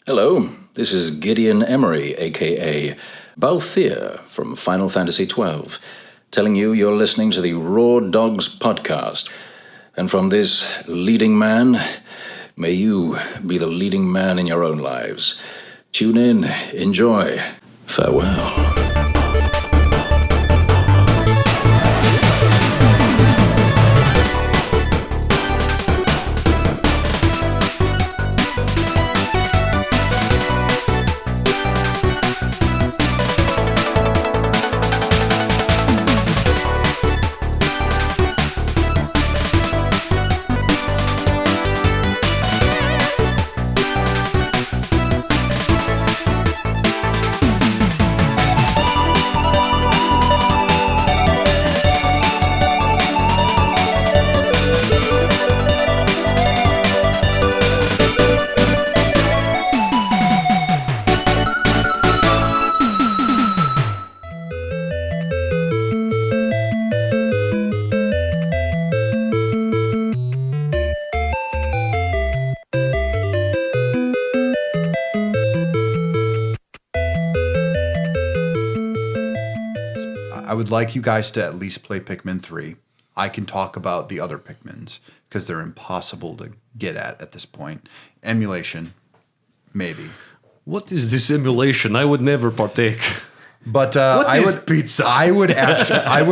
Hello, this is Gideon Emery, a.k.a. Balthier from Final Fantasy XII, telling you you're listening to the Raw Dogs podcast. And from this leading man, may you be the leading man in your own lives. Tune in, enjoy, farewell. I would like you guys to at least play Pikmin 3. I can talk about the other Pikmins because they're impossible to get at this point. Emulation, maybe. What is this emulation? I would never partake. But pizza? I would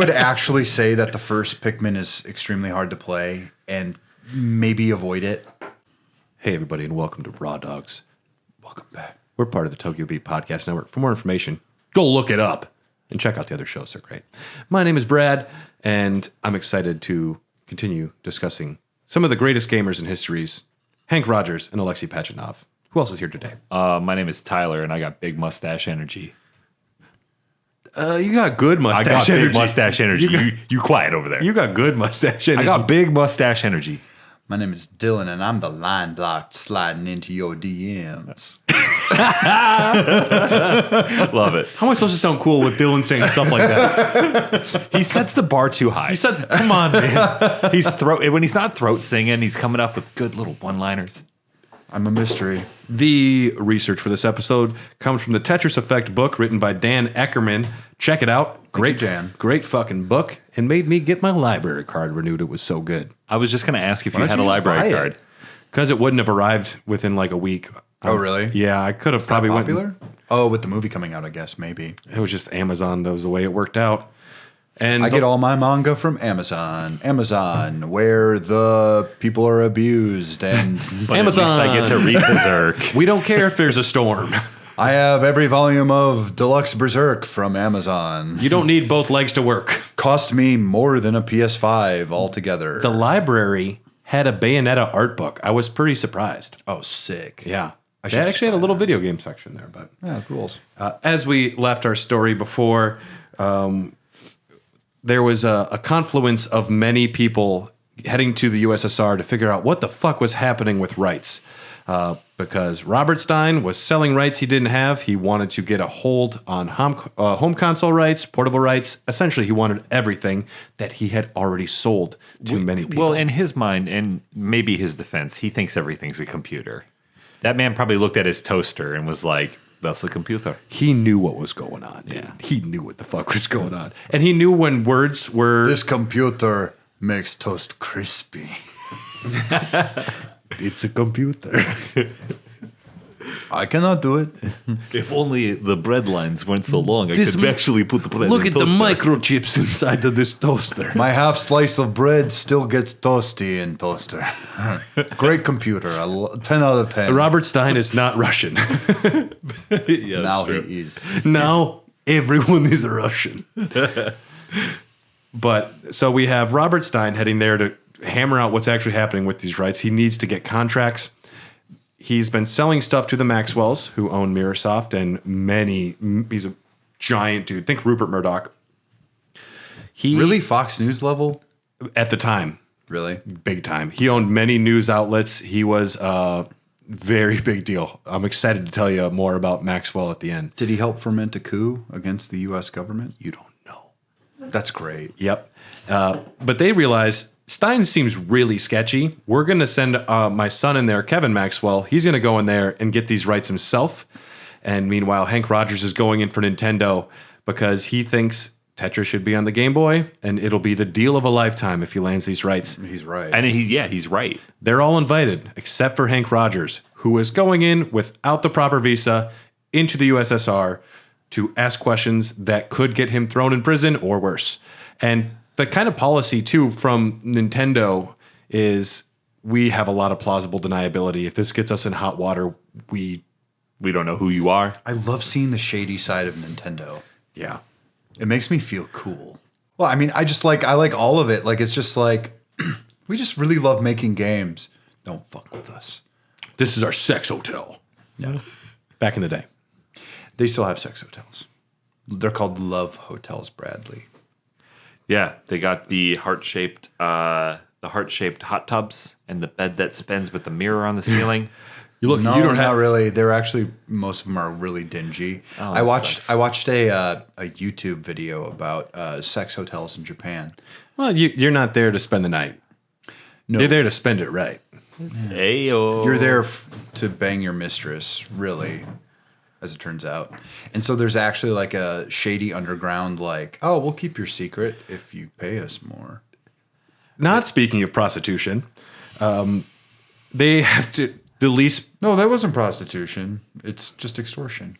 actually say that the first Pikmin is extremely hard to play and maybe avoid it. Hey, everybody, and welcome to Raw Dogs. Welcome back. We're part of the Tokyo Beat Podcast Network. For more information, go look it up and check out the other shows. They're great. My name is Brad, and I'm excited to continue discussing some of the greatest gamers in history's Henk Rogers and Alexey Pajitnov. Who else is here today? My name is Tyler, and I got big mustache energy. You got good mustache I got energy. big mustache energy. You quiet over there. You got good mustache energy. I got big mustache energy. My name is Dylan, and I'm the line block sliding into your DMs. Love it. How am I supposed to sound cool with Dylan saying stuff like that? He sets the bar too high. He said, come on, man. When he's not throat singing, he's coming up with good little one-liners. I'm a mystery. The research for this episode comes from the Tetris Effect book written by Dan Eckerman. Check it out. Great, Dan. Great fucking book. And made me get my library card renewed. It was so good. I was just going to ask if Why you don't had a you just library buy card. it? Because it wouldn't have arrived within like a week. Oh, really? Yeah, I could have probably Popular? Oh, with the movie coming out, I guess, maybe. It was just Amazon. That was the way it worked out. And I get all my manga from Amazon. Amazon, where the people are abused, and But Amazon. At least I get to read Berserk. we don't care if there's a storm. I have every volume of Deluxe Berserk from Amazon. You don't need both legs to work. Cost me more than a PS5 altogether. The library had a Bayonetta art book. I was pretty surprised. Oh, sick. Yeah. I They should actually had a buy little that. video game section there, but Yeah, rules. as we left our story before, there was a confluence of many people heading to the USSR to figure out what the fuck was happening with rights. Because Robert Stein was selling rights he didn't have. He wanted to get a hold on home console rights, portable rights. Essentially, he wanted everything that he had already sold to many people. Well, in his mind, and maybe his defense, he thinks everything's a computer. That man probably looked at his toaster and was like, that's a computer. He knew what was going on. Dude. Yeah. He knew what the fuck was going on. And he knew when words were... This computer makes toast crispy. It's a computer. I cannot do it. If only the bread lines weren't so long, I This- could actually put the bread Look in at the toaster. microchips inside of this toaster. My half slice of bread still gets toasty in toaster. Great computer. 10 out of 10. Robert Stein is not Russian. Yeah, Now true. he is. Now everyone is a Russian. But so we have Robert Stein heading there to hammer out what's actually happening with these rights. He needs to get contracts. He's been selling stuff to the Maxwells, who own Mirrorsoft, and he's a giant dude. Think Rupert Murdoch. He Really? Fox News level? at the time, Really? big time. He owned many news outlets. He was a very big deal. I'm excited to tell you more about Maxwell at the end. Did he help ferment a coup against the U.S. government? You don't know. That's great. Yep. But they realized Stein seems really sketchy. We're going to send my son in there, Kevin Maxwell. He's going to go in there and get these rights himself. And meanwhile, Henk Rogers is going in for Nintendo because he thinks Tetris should be on the Game Boy, and it'll be the deal of a lifetime if he lands these rights. He's right. And he's right. They're all invited, except for Henk Rogers, who is going in without the proper visa into the USSR to ask questions that could get him thrown in prison or worse. And the kind of policy, too, from Nintendo is we have a lot of plausible deniability. If this gets us in hot water, we don't know who you are. I love seeing the shady side of Nintendo. yeah. It makes me feel cool. Well, I mean, I like all of it. Like, it's just like, we just really love making games. Don't fuck with us. This is our sex hotel. Yeah. Back in the day. They still have sex hotels. They're called love hotels, Bradley. Yeah, they got the heart-shaped hot tubs and the bed that spins with the mirror on the ceiling. You don't have really. They're actually, most of them are really dingy. Oh, I watched a YouTube video about sex hotels in Japan. Well, you're not there to spend the night. No, You're there to spend it right. Ayo. you're there to bang your mistress, really, as it turns out. And so there's actually like a shady underground, like, oh, we'll keep your secret if you pay us more. Not speaking of prostitution, they have to the least, No, that wasn't prostitution. It's just extortion.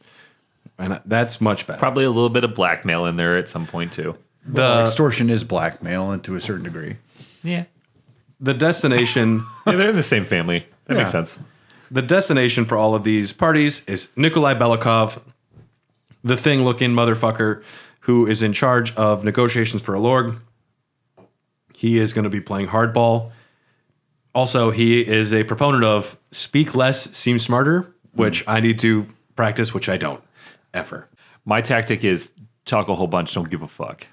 and that's much better. Probably a little bit of blackmail in there at some point too. Extortion is blackmail, and to a certain degree. Yeah. The destination, Yeah, they're in the same family. That makes Yeah. sense. the destination for all of these parties is Nikolai Belikov, the thing-looking motherfucker who is in charge of negotiations for Alorg. He is going to be playing hardball. Also, he is a proponent of speak less, seem smarter, which I need to practice, which I don't ever. My tactic is talk a whole bunch, don't give a fuck.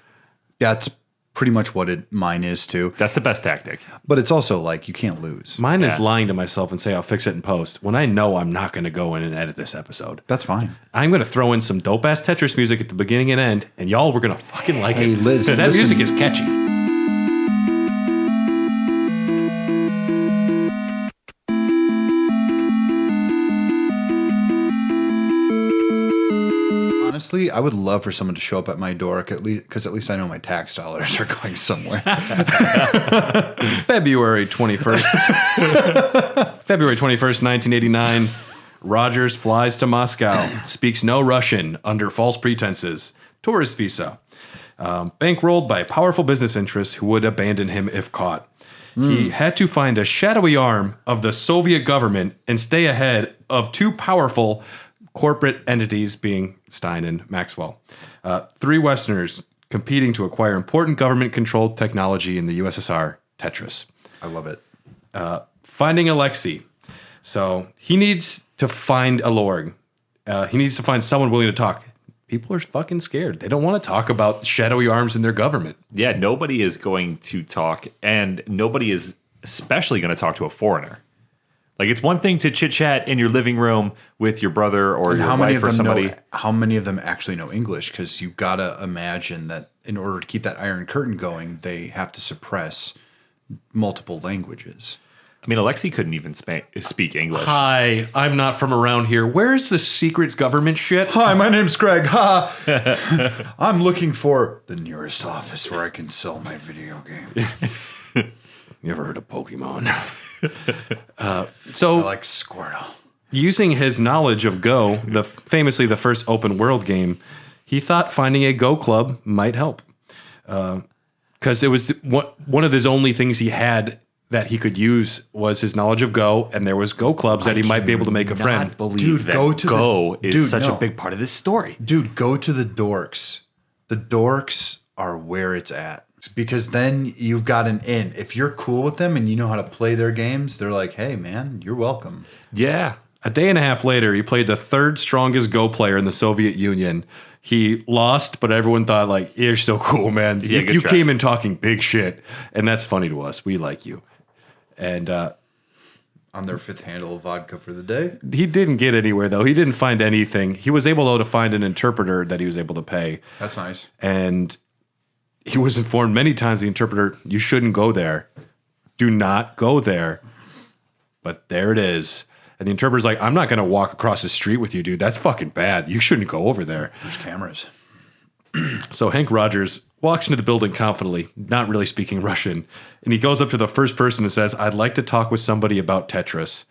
That's pretty much what mine is too. That's the best tactic. But it's also like you can't lose. Mine is Yeah. lying to myself and say I'll fix it in post when I know I'm not going to go in and edit this episode. That's fine. I'm going to throw in some dope-ass Tetris music at the beginning and end, and y'all, we're going to fucking like Hey, it. Liz, 'Cause that listen. music is catchy. Honestly, I would love for someone to show up at my door, because at least I know my tax dollars are going somewhere. February 21st. February 21st, 1989. Rogers flies to Moscow, speaks no Russian under false pretenses. Tourist visa. Bankrolled by powerful business interests who would abandon him if caught. He had to find a shadowy arm of the Soviet government and stay ahead of two powerful corporate entities, being Stein and Maxwell. Three Westerners competing to acquire important government-controlled technology in the USSR, Tetris. I love it. Finding Alexey. So he needs to find Alorg. He needs to find someone willing to talk. People are fucking scared. They don't want to talk about shadowy arms in their government. Yeah, nobody is going to talk, and nobody is especially going to talk to a foreigner. Like, it's one thing to chit-chat in your living room with your brother or your wife or somebody. How many of them actually know English? Because you gotta imagine that in order to keep that Iron Curtain going, they have to suppress multiple languages. I mean, Alexey couldn't even speak English. Hi, I'm not from around here. Where's the secret government shit? Hi, my name's Greg. Ha! I'm looking for the nearest office where I can sell my video game. You ever heard of Pokemon? So I like Squirtle. using his knowledge of Go, famously the first open world game, he thought finding a Go club might help. Because it was one of his only things he had that he could use was his knowledge of Go, and there was Go clubs that he might be able to make a friend. Not believe Dude, that go to is such no. a big part of this story. Dude, go to the dorks. The dorks are where it's at. Because then you've got an in. If you're cool with them and you know how to play their games, they're like, hey, man, you're welcome. Yeah. A day and a half later, he played the third strongest Go player in the Soviet Union. He lost, but everyone thought, like, you're so cool, man. Yeah, you good try. came in talking big shit. And that's funny to us. We like you. And On their fifth handle of vodka for the day. he didn't get anywhere, though. He didn't find anything. He was able, though, to find an interpreter that he was able to pay. That's nice. And he was informed many times, the interpreter, you shouldn't go there. Do not go there. But there it is. And the interpreter's like, I'm not going to walk across the street with you, dude. That's fucking bad. You shouldn't go over there. There's cameras. So Henk Rogers walks into the building confidently, not really speaking Russian. And he goes up to the first person and says, I'd like to talk with somebody about Tetris.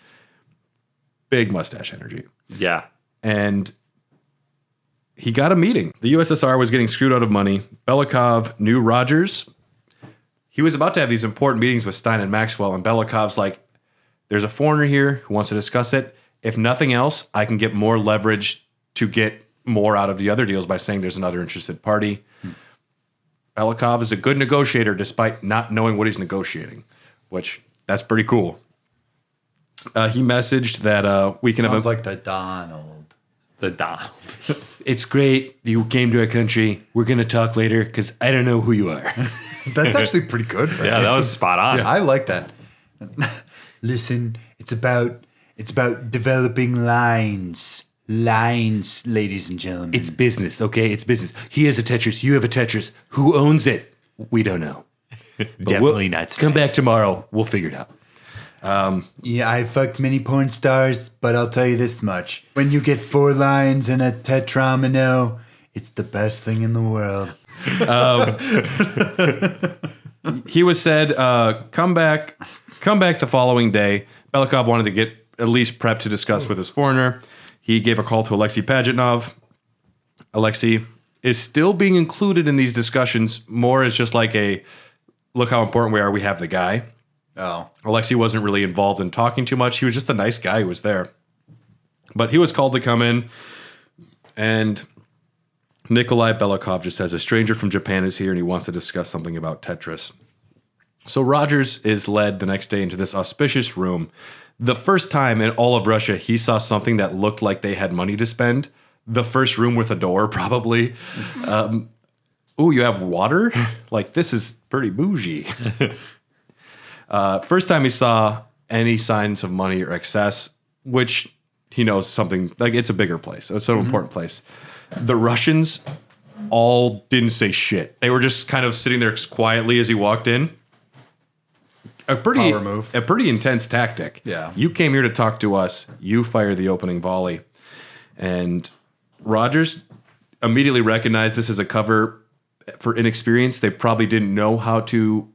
Big mustache energy. Yeah. And he got a meeting. The USSR was getting screwed out of money. Belikov knew Rogers. He was about to have these important meetings with Stein and Maxwell, and Belikov's like, there's a foreigner here who wants to discuss it. If nothing else, I can get more leverage to get more out of the other deals by saying there's another interested party. Belikov is a good negotiator despite not knowing what he's negotiating, which that's pretty cool. He messaged that we can Sounds have like the Donald. The Donald. It's great you came to our country. We're going to talk later because I don't know who you are. That's actually pretty good. Yeah, that was spot on. I like that. Listen, it's about developing lines, ladies and gentlemen. It's business, okay? It's business. He has a Tetris. You have a Tetris. Who owns it? We don't know. Definitely not. Come back tomorrow. We'll figure it out. Yeah, I fucked many porn stars, but I'll tell you this much: when you get 4 lines and a tetramino, it's the best thing in the world. He was said, come back the following day. Belikov wanted to get at least prepped to discuss with his foreigner. He gave a call to Alexey Pajitnov. Alexey is still being included in these discussions more as just like a, look how important we are, we have the guy. Oh. Alexey wasn't really involved in talking too much. He was just a nice guy who was there. But he was called to come in, and Nikolai Belikov just says, a stranger from Japan is here and he wants to discuss something about Tetris. So Rogers is led the next day into this auspicious room. The first time in all of Russia he saw something that looked like they had money to spend. The first room with a door, probably. Ooh, you have water? Like, this is pretty bougie. First time he saw any signs of money or excess, which he knows something, like it's a bigger place. It's an important place. The Russians all didn't say shit. They were just kind of sitting there quietly as he walked in. Power move. A pretty intense tactic. Yeah. You came here to talk to us. You fire the opening volley. And Rogers immediately recognized this as a cover for inexperience. They probably didn't know how to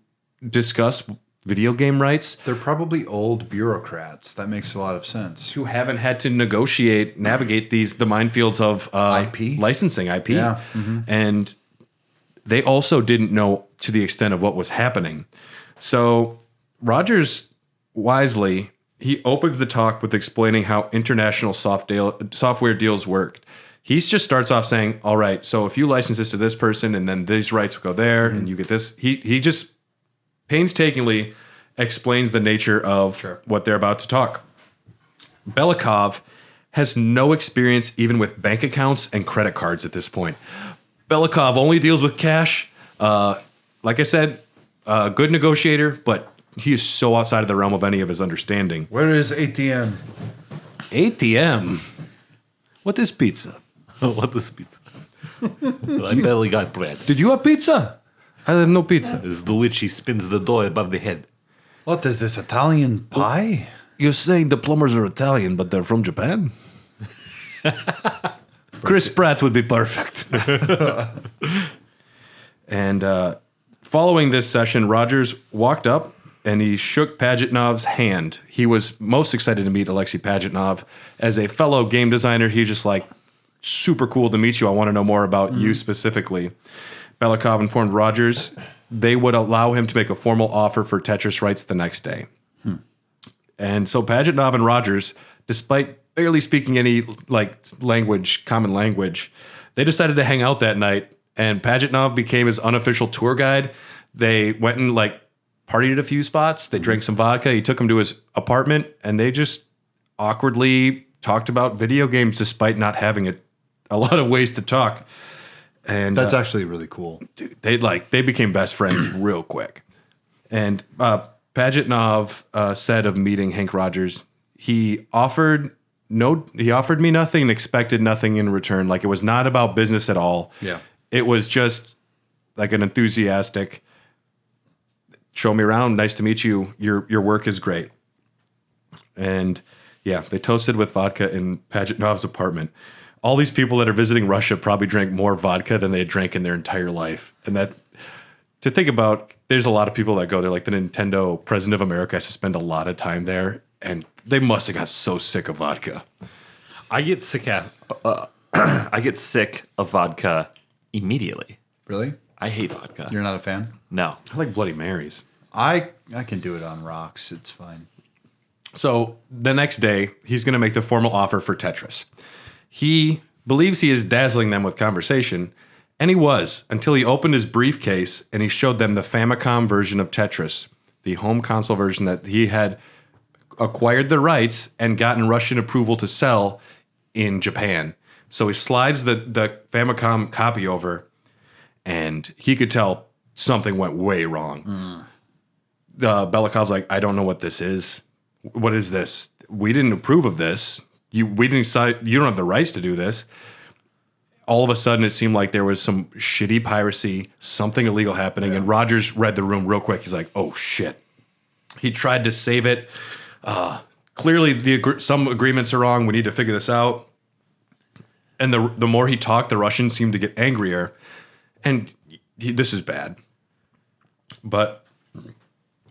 discuss video game rights. They're probably old bureaucrats. That makes a lot of sense. Who haven't had to navigate the minefields of IP? Licensing IP. Yeah. And they also didn't know to the extent of what was happening. So Rogers, wisely, he opened the talk with explaining how international software deals worked. He just starts off saying, all right, so if you license this to this person and then these rights will go there and you get this. He just painstakingly explains the nature of what they're about to talk. Belikov has no experience even with bank accounts and credit cards at this point. Belikov only deals with cash. Like I said, a good negotiator, but he is so outside of the realm of any of his understanding. Where is ATM? ATM? What is pizza? What is pizza? I barely got bread. Did you have pizza? I have no pizza. As the witch, he spins the door above the head. What is this, Italian pie? You're saying the plumbers are Italian, but they're from Japan? Chris Pratt would be perfect. And following this session, Rogers walked up and he shook Pajitnov's hand. He was most excited to meet Alexey Pajitnov. As a fellow game designer, he's just like, super cool to meet you. I want to know more about you specifically. Belikov informed Rogers they would allow him to make a formal offer for Tetris rights the next day. And so Pajitnov and Rogers, despite barely speaking any common language, they decided to hang out that night. And Pajitnov became his unofficial tour guide. They went and partied at a few spots. They drank some vodka. He took him to his apartment, and they just awkwardly talked about video games despite not having a lot of ways to talk. And that's actually really cool. Dude, they became best friends real quick. And Pajitnov said of meeting Henk Rogers, he offered me nothing and expected nothing in return. Like, it was not about business at all. Yeah. It was just like an enthusiastic, show me around, nice to meet you, your work is great. And yeah, they toasted with vodka in Pajitnov's apartment. All these people that are visiting Russia probably drank more vodka than they had drank in their entire life. And that, to think about, there's a lot of people that go there, like the Nintendo president of America has to spend a lot of time there, and they must have got so sick of vodka. I get sick of vodka immediately. Really? I hate vodka. You're not a fan? No. I like Bloody Marys. I can do it on rocks. It's fine. So the next day, he's going to make the formal offer for Tetris. He believes he is dazzling them with conversation, and he was, until he opened his briefcase and he showed them the Famicom version of Tetris, the home console version that he had acquired the rights and gotten Russian approval to sell in Japan. So he slides the Famicom copy over, and he could tell something went way wrong. Belikov's like, I don't know what this is. What is this? We didn't approve of this. We didn't decide. You don't have the rights to do this. All of a sudden, it seemed like there was some shitty piracy, something illegal happening, and Rogers read the room real quick. He's like, oh, shit. He tried to save it. Clearly, some agreements are wrong. We need to figure this out. And the more he talked, the Russians seemed to get angrier. And this is bad. But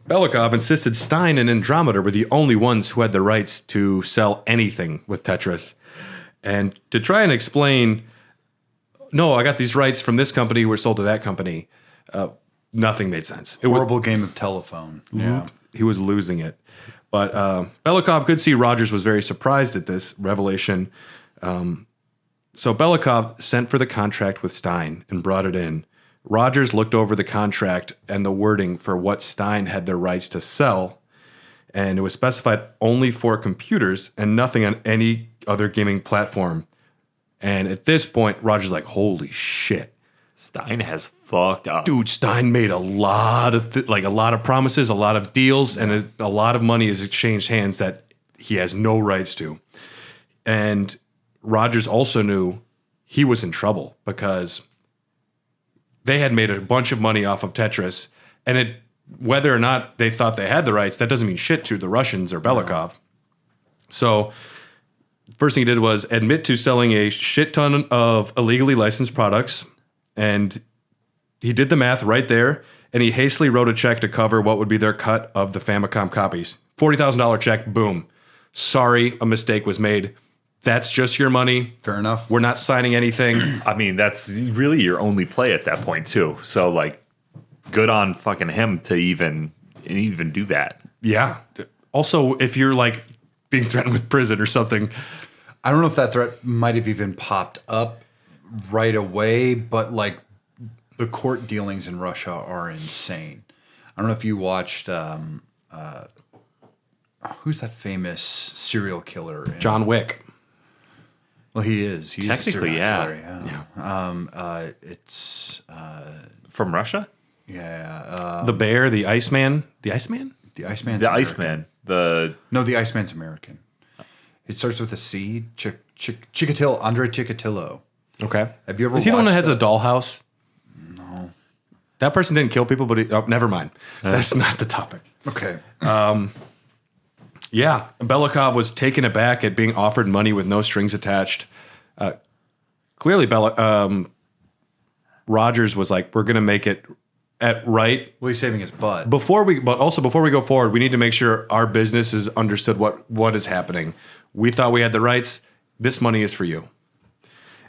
Belikov insisted Stein and Andromeda were the only ones who had the rights to sell anything with Tetris. And to try and explain, no, I got these rights from this company who were sold to that company, nothing made sense. Horrible game of telephone. Yeah. He was losing it. But Belikov could see Rogers was very surprised at this revelation. So Belikov sent for the contract with Stein and brought it in. Rogers looked over the contract and the wording for what Stein had the rights to sell, and it was specified only for computers and nothing on any other gaming platform. And at this point, Rogers like, holy shit. Stein has fucked up. Dude, Stein made a lot of a lot of promises, a lot of deals, and a lot of money has exchanged hands that he has no rights to. And Rogers also knew he was in trouble because they had made a bunch of money off of Tetris, and whether or not they thought they had the rights, that doesn't mean shit to the Russians or Belikov. So first thing he did was admit to selling a shit ton of illegally licensed products, and he did the math right there, and he hastily wrote a check to cover what would be their cut of the Famicom copies. $40,000 check, boom. Sorry, a mistake was made. That's just your money. Fair enough. We're not signing anything. I mean, that's really your only play at that point, too. So, like, good on fucking him to even do that. Yeah. Also, if you're, like, being threatened with prison or something. I don't know if that threat might have even popped up right away, but, like, the court dealings in Russia are insane. I don't know if you watched... who's that famous serial killer? John Wick. Well, he is. He's technically, yeah. It's from Russia. Yeah. The Bear, the Iceman, the Iceman, the Iceman's the American. Iceman. No, the Iceman's American. It starts with a C. Chikatilo, Andre Chikatilo. Okay. Have you ever? Is he the one that watched has a dollhouse? No. That person didn't kill people, but never mind. That's not the topic. Okay. Yeah, Belikov was taken aback at being offered money with no strings attached. Clearly, Rogers was like, "We're going to make it at right." Well, he's saving his butt. Before we go forward, we need to make sure our business is understood what is happening. We thought we had the rights. This money is for you.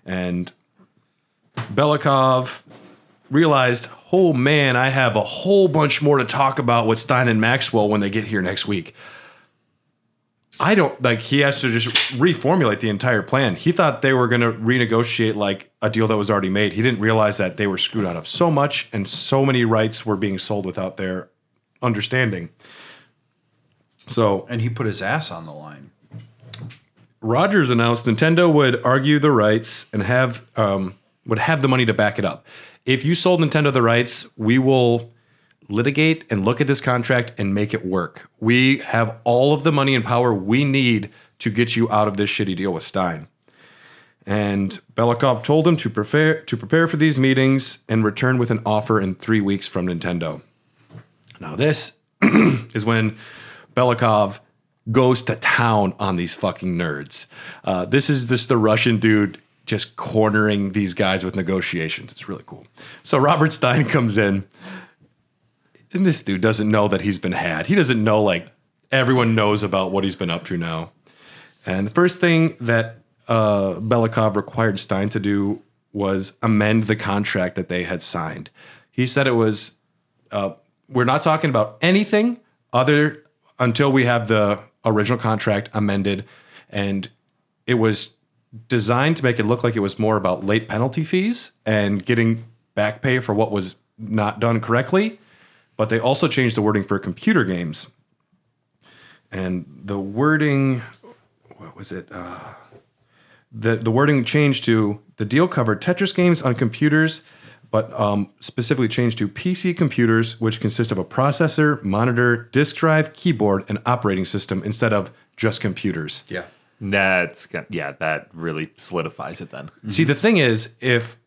And Belikov realized, oh man, I have a whole bunch more to talk about with Stein and Maxwell when they get here next week. He has to just reformulate the entire plan. He thought they were going to renegotiate like a deal that was already made. He didn't realize that they were screwed out of so much and so many rights were being sold without their understanding. And he put his ass on the line. Rogers announced Nintendo would argue the rights and would have the money to back it up. If you sold Nintendo the rights, we will litigate and look at this contract and make it work. We have all of the money and power we need to get you out of this shitty deal with Stein. And Belikov told him to prepare for these meetings and return with an offer in 3 weeks from Nintendo. Now this is when Belikov goes to town on these fucking nerds. This is the Russian dude just cornering these guys with negotiations. It's really cool. So Robert Stein comes in, and this dude doesn't know that he's been had. He doesn't know, like, everyone knows about what he's been up to now. And the first thing that Belikov required Stein to do was amend the contract that they had signed. He said it was, we're not talking about anything other until we have the original contract amended. And it was designed to make it look like it was more about late penalty fees and getting back pay for what was not done correctly. But they also changed the wording for computer games. And the wording, what was it? The wording changed to, the deal covered Tetris games on computers, but specifically changed to PC computers, which consist of a processor, monitor, disk drive, keyboard, and operating system instead of just computers. Yeah. That really solidifies it then. See, the thing is, if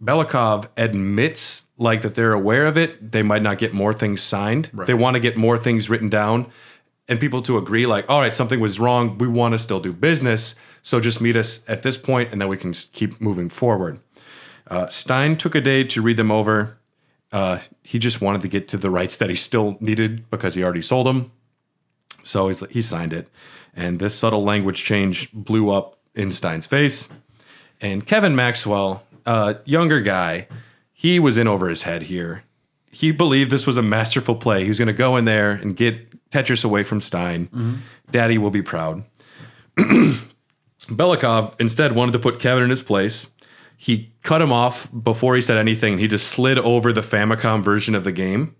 Belikov admits like that they're aware of it, they might not get more things signed. Right. They want to get more things written down and people to agree like, all right, something was wrong. We want to still do business. So just meet us at this point and then we can keep moving forward. Stein took a day to read them over. He just wanted to get to the rights that he still needed because he already sold them. So he signed it. And this subtle language change blew up in Stein's face. And Kevin Maxwell, younger guy, he was in over his head here. He believed this was a masterful play. He was going to go in there and get Tetris away from Stein. Mm-hmm. Daddy will be proud. Belikov instead wanted to put Kevin in his place. He cut him off before he said anything. He just slid over the Famicom version of the game.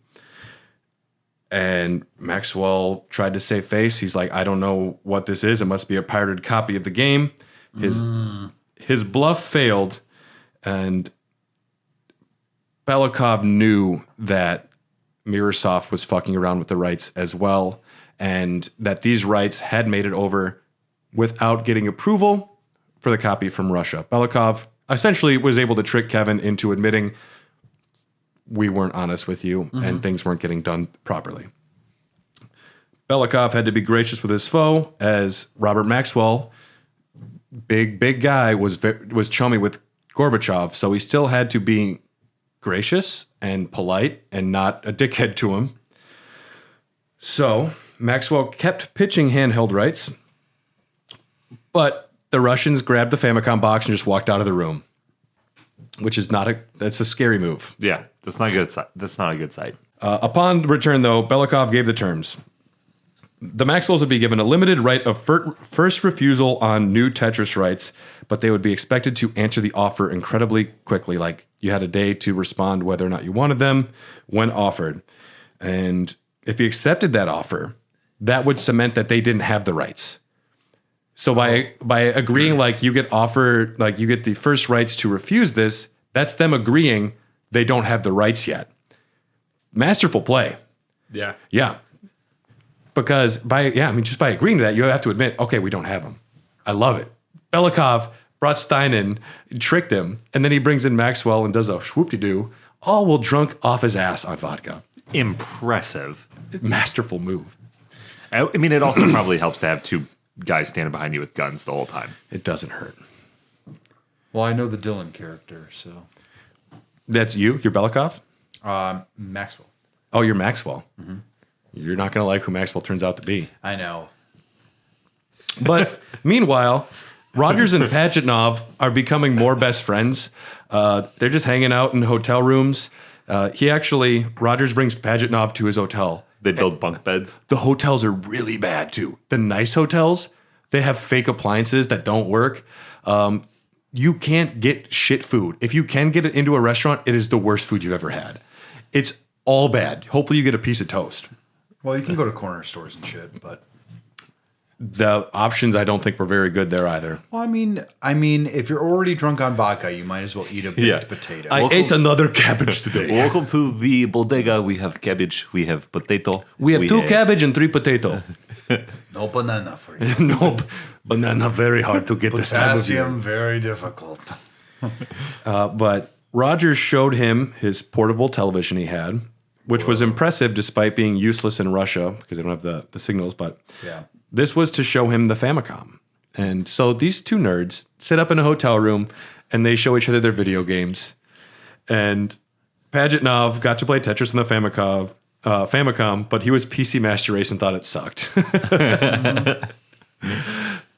And Maxwell tried to save face. He's like, I don't know what this is. It must be a pirated copy of the game. His bluff failed, and Belikov knew that Mirrorsoft was fucking around with the rights as well, and that these rights had made it over without getting approval for the copy from Russia. Belikov essentially was able to trick Kevin into admitting we weren't honest with you and things weren't getting done properly. Belikov had to be gracious with his foe, as Robert Maxwell, big guy, was chummy with Gorbachev, so he still had to be gracious and polite and not a dickhead to him. So Maxwell kept pitching handheld rights, but the Russians grabbed the Famicom box and just walked out of the room, which is that's a scary move. Yeah, that's not a good sight. That's not a good sight. Upon return, though, Belikov gave the terms. The Maxwells would be given a limited right of first refusal on new Tetris rights, but they would be expected to answer the offer incredibly quickly. Like, you had a day to respond whether or not you wanted them when offered. And if you accepted that offer, that would cement that they didn't have the rights. So by agreeing, like, you get offered, like, you get the first rights to refuse this, that's them agreeing they don't have the rights yet. Masterful play. Yeah. Yeah. Because just by agreeing to that, you have to admit, okay, we don't have them. I love it. Belikov brought Stein in, tricked him, and then he brings in Maxwell and does a swoop-de-doo, all while drunk off his ass on vodka. Impressive. Masterful move. I mean, it also probably helps to have two guys standing behind you with guns the whole time. It doesn't hurt. Well, I know the Dylan character, so. That's you? You're Belikov? Maxwell. Oh, you're Maxwell. Mm-hmm. You're not going to like who Maxwell turns out to be. I know. But meanwhile, Rogers and Pajitnov are becoming more best friends. They're just hanging out in hotel rooms. Rogers brings Pajitnov to his hotel. They build bunk beds. The hotels are really bad, too. The nice hotels, they have fake appliances that don't work. You can't get shit food. If you can get it into a restaurant, it is the worst food you've ever had. It's all bad. Hopefully you get a piece of toast. Well, you can go to corner stores and shit, but the options I don't think were very good there either. Well, I mean, if you're already drunk on vodka, you might as well eat a baked potato. I ate another cabbage today. Welcome to the bodega. We have cabbage. We have potato. We have two cabbage and 3 potato. No banana for you. No, banana very hard to get this time of year. Potassium very difficult. But Rogers showed him his portable television he had, which was impressive despite being useless in Russia because they don't have the signals. But this was to show him the Famicom. And so these two nerds sit up in a hotel room and they show each other their video games. And Pajitnov got to play Tetris on the Famicom, but he was PC Master Race and thought it sucked.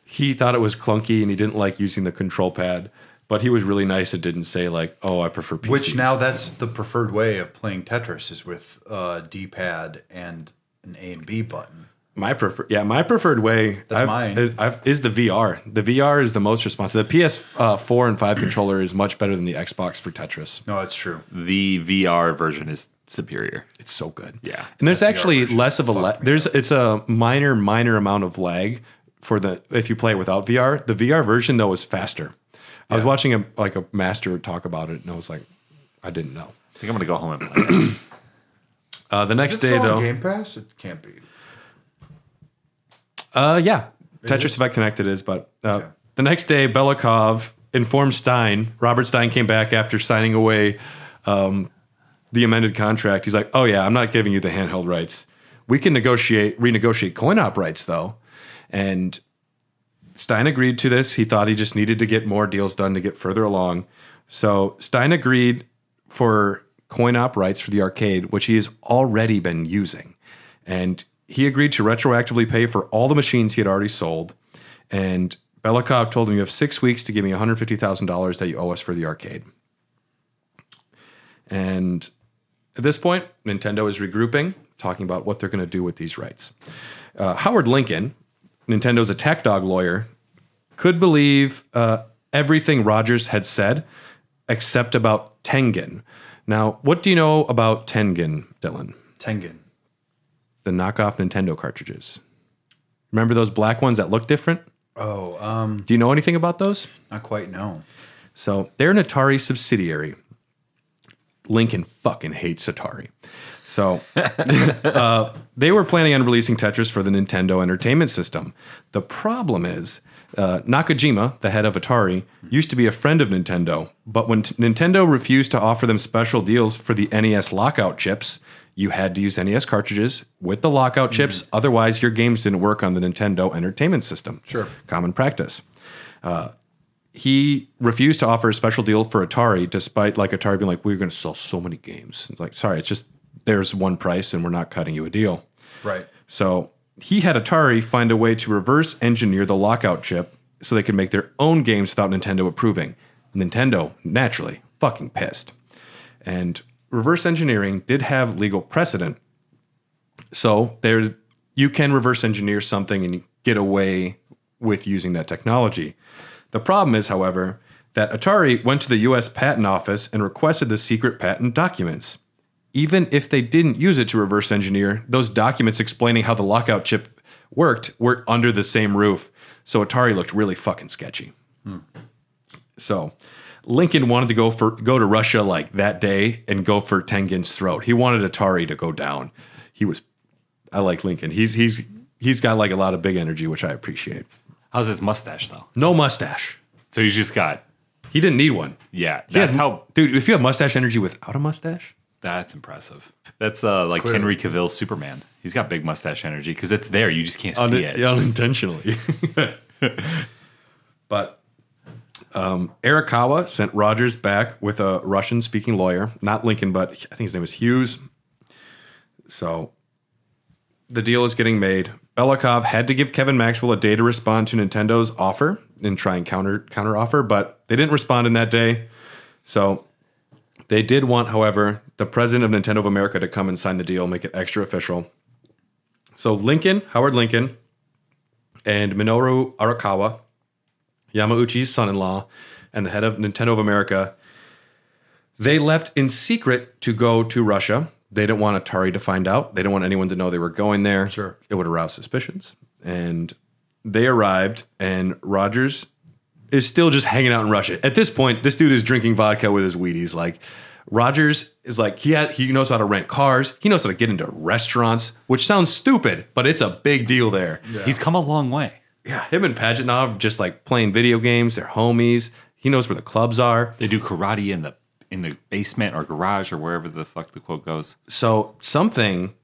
He thought it was clunky and he didn't like using the control pad. But he was really nice and didn't say like, oh, I prefer PC. Which now that's the preferred way of playing Tetris is with a D-pad and an A and B button. My preferred way is the VR. The VR is the most responsive. The PS4 and 5 controller is much better than the Xbox for Tetris. No, that's true. The VR version is superior. It's so good. Yeah. And there's actually less of a it's a minor amount of lag for if you play it without VR. The VR version though is faster. I was watching a master talk about it, and I was like, I didn't know. I think I'm gonna go home and play it. The next day, though, on Game Pass, it can't be. Yeah, Tetris Effect Connected is, but the next day, Belikov informed Stein. Robert Stein came back after signing away the amended contract. He's like, "Oh yeah, I'm not giving you the handheld rights. We can renegotiate coin-op rights, though," and Stein agreed to this. He thought he just needed to get more deals done to get further along. So Stein agreed for coin-op rights for the arcade, which he has already been using. And he agreed to retroactively pay for all the machines he had already sold. And Belikov told him, you have 6 weeks to give me $150,000 that you owe us for the arcade. And at this point, Nintendo is regrouping, talking about what they're going to do with these rights. Howard Lincoln, Nintendo's attack dog lawyer, could believe everything Rogers had said, except about Tengen. Now, what do you know about Tengen, Dylan? Tengen. The knockoff Nintendo cartridges. Remember those black ones that look different? Oh, do you know anything about those? Not quite, no. So they're an Atari subsidiary. Lincoln fucking hates Atari. So they were planning on releasing Tetris for the Nintendo Entertainment System. The problem is Nakajima, the head of Atari, used to be a friend of Nintendo, but when Nintendo refused to offer them special deals for the NES lockout chips, you had to use NES cartridges with the lockout chips. Otherwise, your games didn't work on the Nintendo Entertainment System. Sure. Common practice. He refused to offer a special deal for Atari, despite Atari being like, we're going to sell so many games. It's like, sorry, it's just there's one price and we're not cutting you a deal. Right. So he had Atari find a way to reverse engineer the lockout chip so they could make their own games without Nintendo approving. Nintendo, naturally, fucking pissed. And reverse engineering did have legal precedent. So you can reverse engineer something and get away with using that technology. The problem is, however, that Atari went to the U.S. Patent Office and requested the secret patent documents. Even if they didn't use it to reverse engineer, those documents explaining how the lockout chip worked were under the same roof. So Atari looked really fucking sketchy. So Lincoln wanted to go to Russia that day and go for Tengen's throat. He wanted Atari to go down. I like Lincoln. He's got a lot of big energy, which I appreciate. How's his mustache though? No mustache. So he's just got. He didn't need one. Yeah, dude. If you have mustache energy without a mustache, that's impressive. That's like clearly Henry Cavill's Superman. He's got big mustache energy because it's there. You just can't see it unintentionally. But Arakawa sent Rogers back with a Russian-speaking lawyer, not Lincoln, but I think his name was Hughes. So the deal is getting made. Belikov had to give Kevin Maxwell a day to respond to Nintendo's offer and try and counter offer, but they didn't respond in that day. So they did want, however, the president of Nintendo of America to come and sign the deal, make it extra official. So Howard Lincoln, and Minoru Arakawa, Yamauchi's son-in-law, and the head of Nintendo of America, they left in secret to go to Russia. They didn't want Atari to find out. They didn't want anyone to know they were going there. Sure. It would arouse suspicions. And they arrived, and Rogers is still just hanging out in Russia. At this point, this dude is drinking vodka with his Wheaties. Rogers is like, he knows how to rent cars. He knows how to get into restaurants, which sounds stupid, but it's a big deal there. Yeah. He's come a long way. Yeah, him and Pajitnov just like playing video games. They're homies. He knows where the clubs are. They do karate in the basement or garage or wherever the fuck the quote goes. So something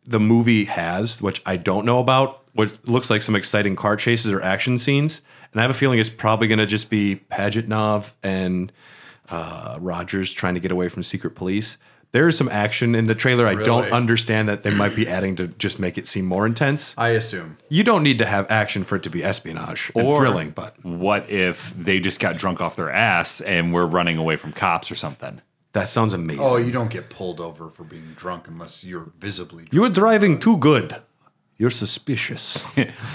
the movie has, which I don't know about, what looks like some exciting car chases or action scenes. And I have a feeling it's probably going to just be Pajitnov and Rogers trying to get away from secret police. There is some action in the trailer. I don't understand that they might be adding to just make it seem more intense. I assume. You don't need to have action for it to be espionage and thrilling. But what if they just got drunk off their ass and we're running away from cops or something? That sounds amazing. Oh, you don't get pulled over for being drunk unless you're visibly drunk. You are driving too good. You're suspicious.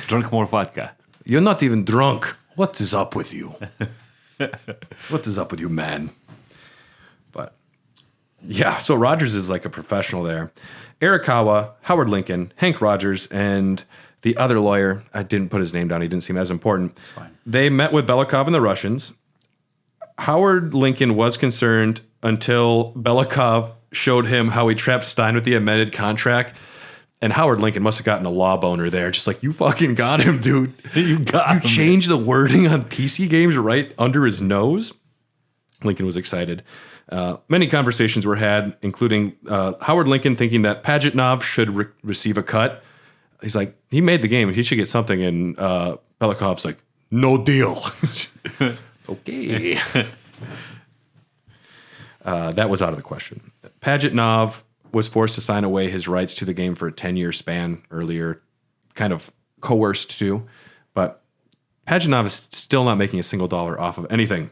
Drink more vodka. You're not even drunk. What is up with you? What is up with you, man? But yeah, so Rogers is like a professional there. Arakawa, Howard Lincoln, Henk Rogers, and the other lawyer, I didn't put his name down. He didn't seem as important. It's fine. They met with Belikov and the Russians. Howard Lincoln was concerned until Belikov showed him how he trapped Stein with the amended contract. And Howard Lincoln must have gotten a law boner there. Just like, you fucking got him, dude. You changed the wording on PC games right under his nose. Lincoln was excited. Many conversations were had, including Howard Lincoln thinking that Pajitnov should receive a cut. He's like, he made the game. He should get something. And Belikov's like, no deal. Okay. That was out of the question. Pajitnov was forced to sign away his rights to the game for a 10-year span earlier, kind of coerced to. But Pajitnov is still not making a single dollar off of anything.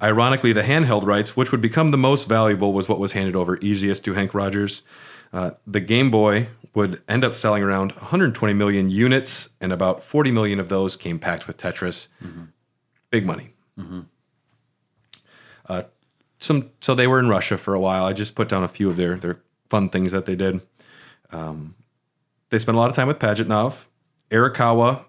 Ironically, the handheld rights, which would become the most valuable, was what was handed over easiest to Henk Rogers. The Game Boy would end up selling around 120 million units, and about 40 million of those came packed with Tetris. Mm-hmm. Big money. Mm-hmm. So they were in Russia for a while. I just put down a few of their fun things that they did. They spent a lot of time with Pajitnov. Arakawa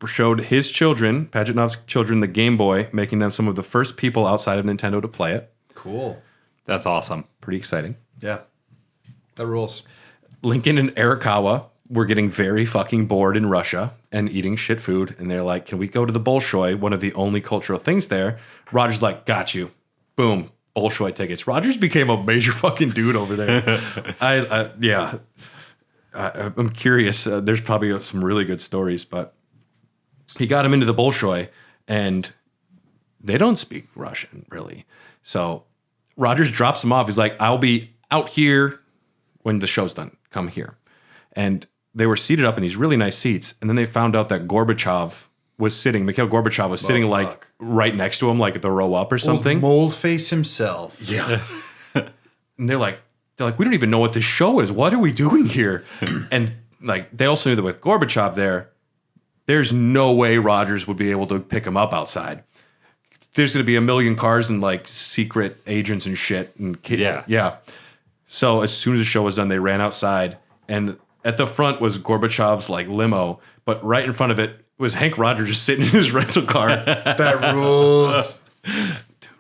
showed his children, Pajitnov's children, the Game Boy, making them some of the first people outside of Nintendo to play it. Cool. That's awesome. Pretty exciting. Yeah. That rules. Lincoln and Arakawa were getting very fucking bored in Russia and eating shit food. And they're like, can we go to the Bolshoi, one of the only cultural things there? Rogers like, got you. Boom. Bolshoi tickets. Rogers became a major fucking dude over there. I'm curious. There's probably some really good stories, but he got him into the Bolshoi, and they don't speak Russian, really. So Rogers drops him off. He's like, I'll be out here when the show's done. Come here. And they were seated up in these really nice seats, and then they found out that Mikhail Gorbachev was sitting like right next to him, like at the row up or something. Old Moleface himself. Yeah. And they're like, we don't even know what this show is. What are we doing here? And like, they also knew that with Gorbachev there's no way Rogers would be able to pick him up outside. There's going to be a million cars and like secret agents and shit. And yeah. So as soon as the show was done, they ran outside, and at the front was Gorbachev's like limo, but right in front of it was Henk Rogers just sitting in his rental car. That rules. Dude,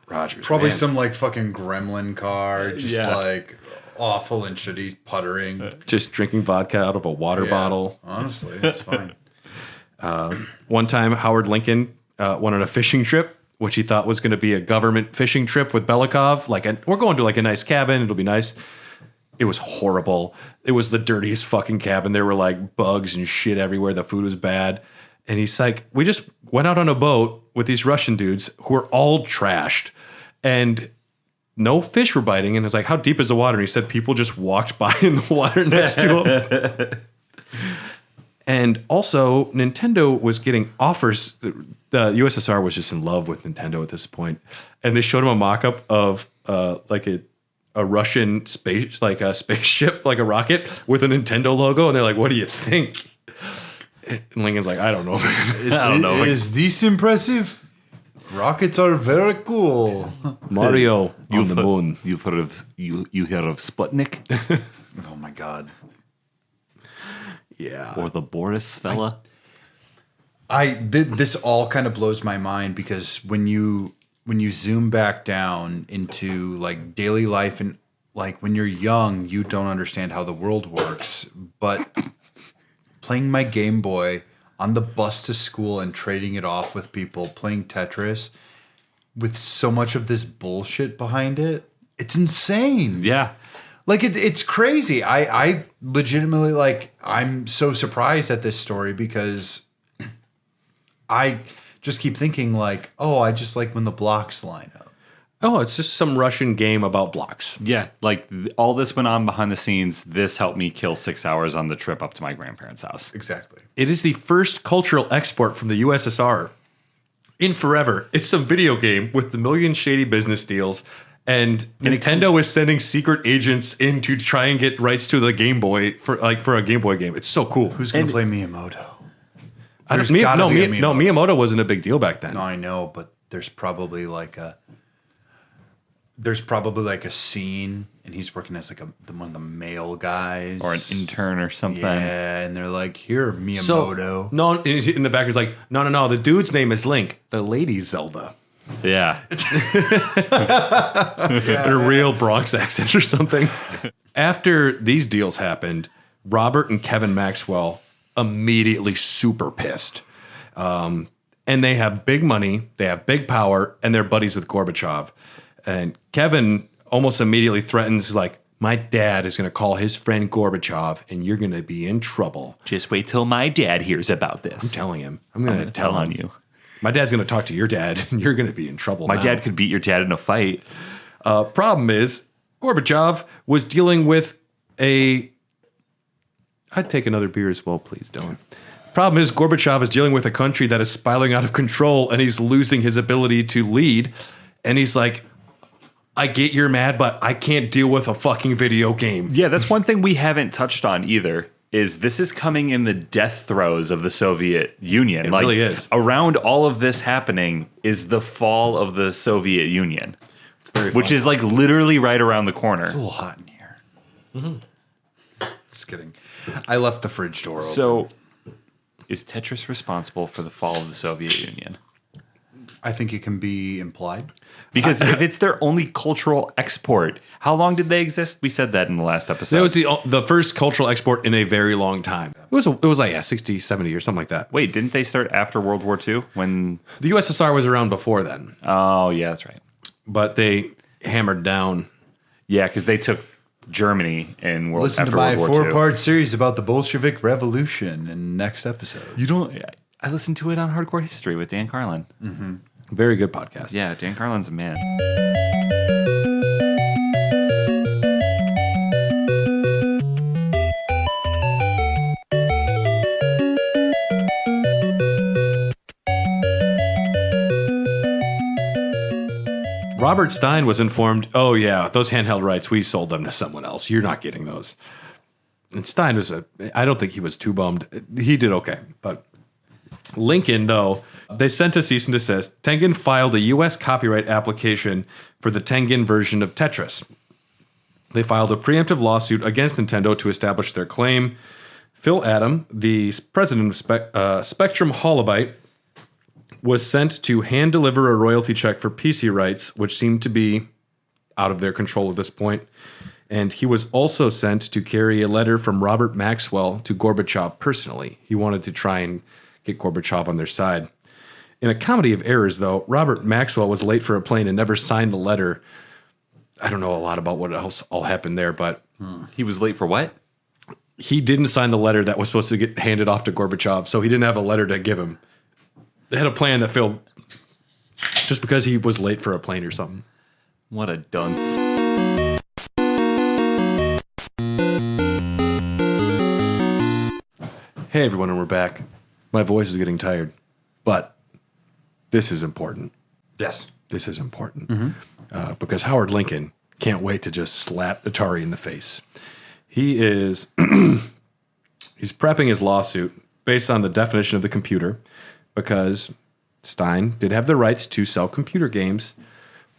Rogers. Probably man. some like fucking gremlin car, just like awful and shitty puttering. Just drinking vodka out of a water bottle. Honestly, that's fine. One time, Howard Lincoln went on a fishing trip, which he thought was going to be a government fishing trip with Belikov. We're going to like a nice cabin. It'll be nice. It was horrible. It was the dirtiest fucking cabin. There were like bugs and shit everywhere. The food was bad. And he's like, we just went out on a boat with these Russian dudes who were all trashed, and no fish were biting. And I was like, how deep is the water? And he said people just walked by in the water next to him. And also, Nintendo was getting offers. The USSR was just in love with Nintendo at this point. And they showed him a mock-up of like a Russian space, like a spaceship, like a rocket with a Nintendo logo. And they're like, what do you think? And Lincoln's like, I don't know, man. I don't know. Is this impressive? Rockets are very cool. Mario on the moon. You've heard of Sputnik? Oh my god. Yeah. Or the Boris fella? This all kind of blows my mind, because when you when you zoom back down into like daily life and like when you're young, you don't understand how the world works. But playing my Game Boy on the bus to school and trading it off with people, playing Tetris with so much of this bullshit behind it, it's insane. Yeah. Like it's crazy. I legitimately like I'm so surprised at this story because I just keep thinking like, oh, I just like when the blocks line up. Oh, it's just some Russian game about blocks. Yeah, like all this went on behind the scenes. This helped me kill 6 hours on the trip up to my grandparents' house. Exactly. It is the first cultural export from the USSR in forever. It's some video game with the million shady business deals. And Nintendo is sending secret agents in to try and get rights to the Game Boy for a Game Boy game. It's so cool. Who's going to play Miyamoto? Miyamoto wasn't a big deal back then. No, I know, but there's probably like a scene, and he's working as like one of the male guys Or an intern or something. Yeah, and they're like, "Here, Miyamoto." No, in the back is like, no. The dude's name is Link. The lady's Zelda. Yeah. In a real Bronx accent or something. After these deals happened, Robert and Kevin Maxwell immediately super pissed. And they have big money, they have big power, and they're buddies with Gorbachev. And Kevin almost immediately threatens, like, my dad is going to call his friend Gorbachev, and you're going to be in trouble. Just wait till my dad hears about this. I'm telling him. I'm going to tell on you. My dad's going to talk to your dad, and you're going to be in trouble. My dad could beat your dad in a fight. Problem is, Gorbachev was dealing with I'd take another beer as well, please, Dylan. Problem is, Gorbachev is dealing with a country that is spiraling out of control, and he's losing his ability to lead. And he's like, I get you're mad, but I can't deal with a fucking video game. Yeah, that's one thing we haven't touched on either. Is this is coming in the death throes of the Soviet Union. It really is. Around all of this happening is the fall of the Soviet Union. It's very which is like literally right around the corner. It's a little hot in here. Mm-hmm. Just kidding. I left the fridge door open. So, is Tetris responsible for the fall of the Soviet Union? I think it can be implied. Because if it's their only cultural export, how long did they exist? We said that in the last episode. It was the first cultural export in a very long time. It was like 60, 70 or something like that. Wait, didn't they start after World War II? When the USSR was around before then. Oh, yeah, that's right. But they hammered down. Yeah, because they took Germany in World Listen after to my World War II. 4-part series about the Bolshevik Revolution in next episode. You don't... I listened to it on Hardcore History with Dan Carlin. Mm-hmm. Very good podcast. Yeah, Dan Carlin's a man. Robert Stein was informed, oh yeah, those handheld rights, we sold them to someone else. You're not getting those. And Stein I don't think he was too bummed. He did okay. But Lincoln, though, they sent a cease and desist. Tengen filed a U.S. copyright application for the Tengen version of Tetris. They filed a preemptive lawsuit against Nintendo to establish their claim. Phil Adam, the president of Spectrum Holobyte, was sent to hand-deliver a royalty check for PC rights, which seemed to be out of their control at this point. And he was also sent to carry a letter from Robert Maxwell to Gorbachev personally. He wanted to try and get Gorbachev on their side. In a comedy of errors, though, Robert Maxwell was late for a plane and never signed the letter. I don't know a lot about what else all happened there, but... He was late for what? He didn't sign the letter that was supposed to get handed off to Gorbachev, so he didn't have a letter to give him. They had a plan that failed just because he was late for a plane or something. What a dunce. Hey everyone, and we're back. My voice is getting tired, but this is important. Yes. This is important because Howard Lincoln can't wait to just slap Atari in the face. He is he's prepping his lawsuit based on the definition of the computer because Stein did have the rights to sell computer games,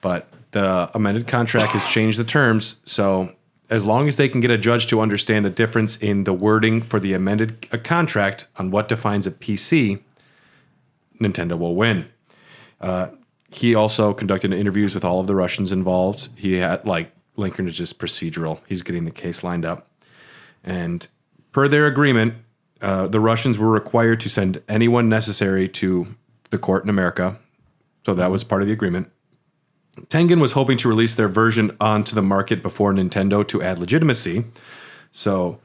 but the amended contract has changed the terms. So as long as they can get a judge to understand the difference in the wording for the amended contract on what defines a PC, Nintendo will win. He also conducted interviews with all of the Russians involved. He had, like, Lincoln is just procedural. He's getting the case lined up. And per their agreement, the Russians were required to send anyone necessary to the court in America. So that was part of the agreement. Tengen was hoping to release their version onto the market before Nintendo to add legitimacy. So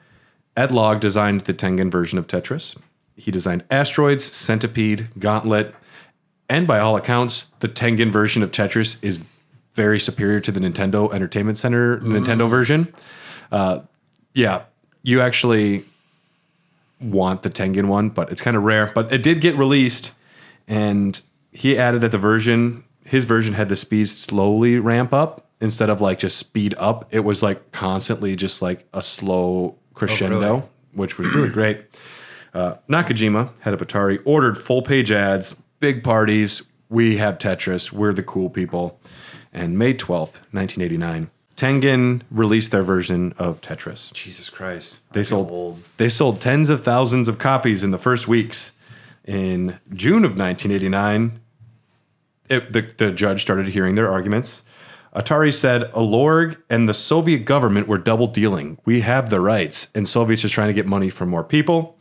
Ed Log designed the Tengen version of Tetris. He designed Asteroids, Centipede, Gauntlet, and by all accounts, the Tengen version of Tetris is very superior to the Nintendo Entertainment Center Nintendo version. Yeah, you actually want the Tengen one, but it's kind of rare. But it did get released, and he added that his version had the speed slowly ramp up instead of like just speed up. It was like constantly just like a slow crescendo, which was really great. Nakajima, head of Atari, ordered full-page ads, big parties. We have Tetris. We're the cool people. And May 12th, 1989, Tengen released their version of Tetris. Jesus Christ. They sold tens of thousands of copies in the first weeks. In June of 1989, the judge started hearing their arguments. Atari said, Alorg and the Soviet government were double dealing. We have the rights, and Soviets are trying to get money from more people.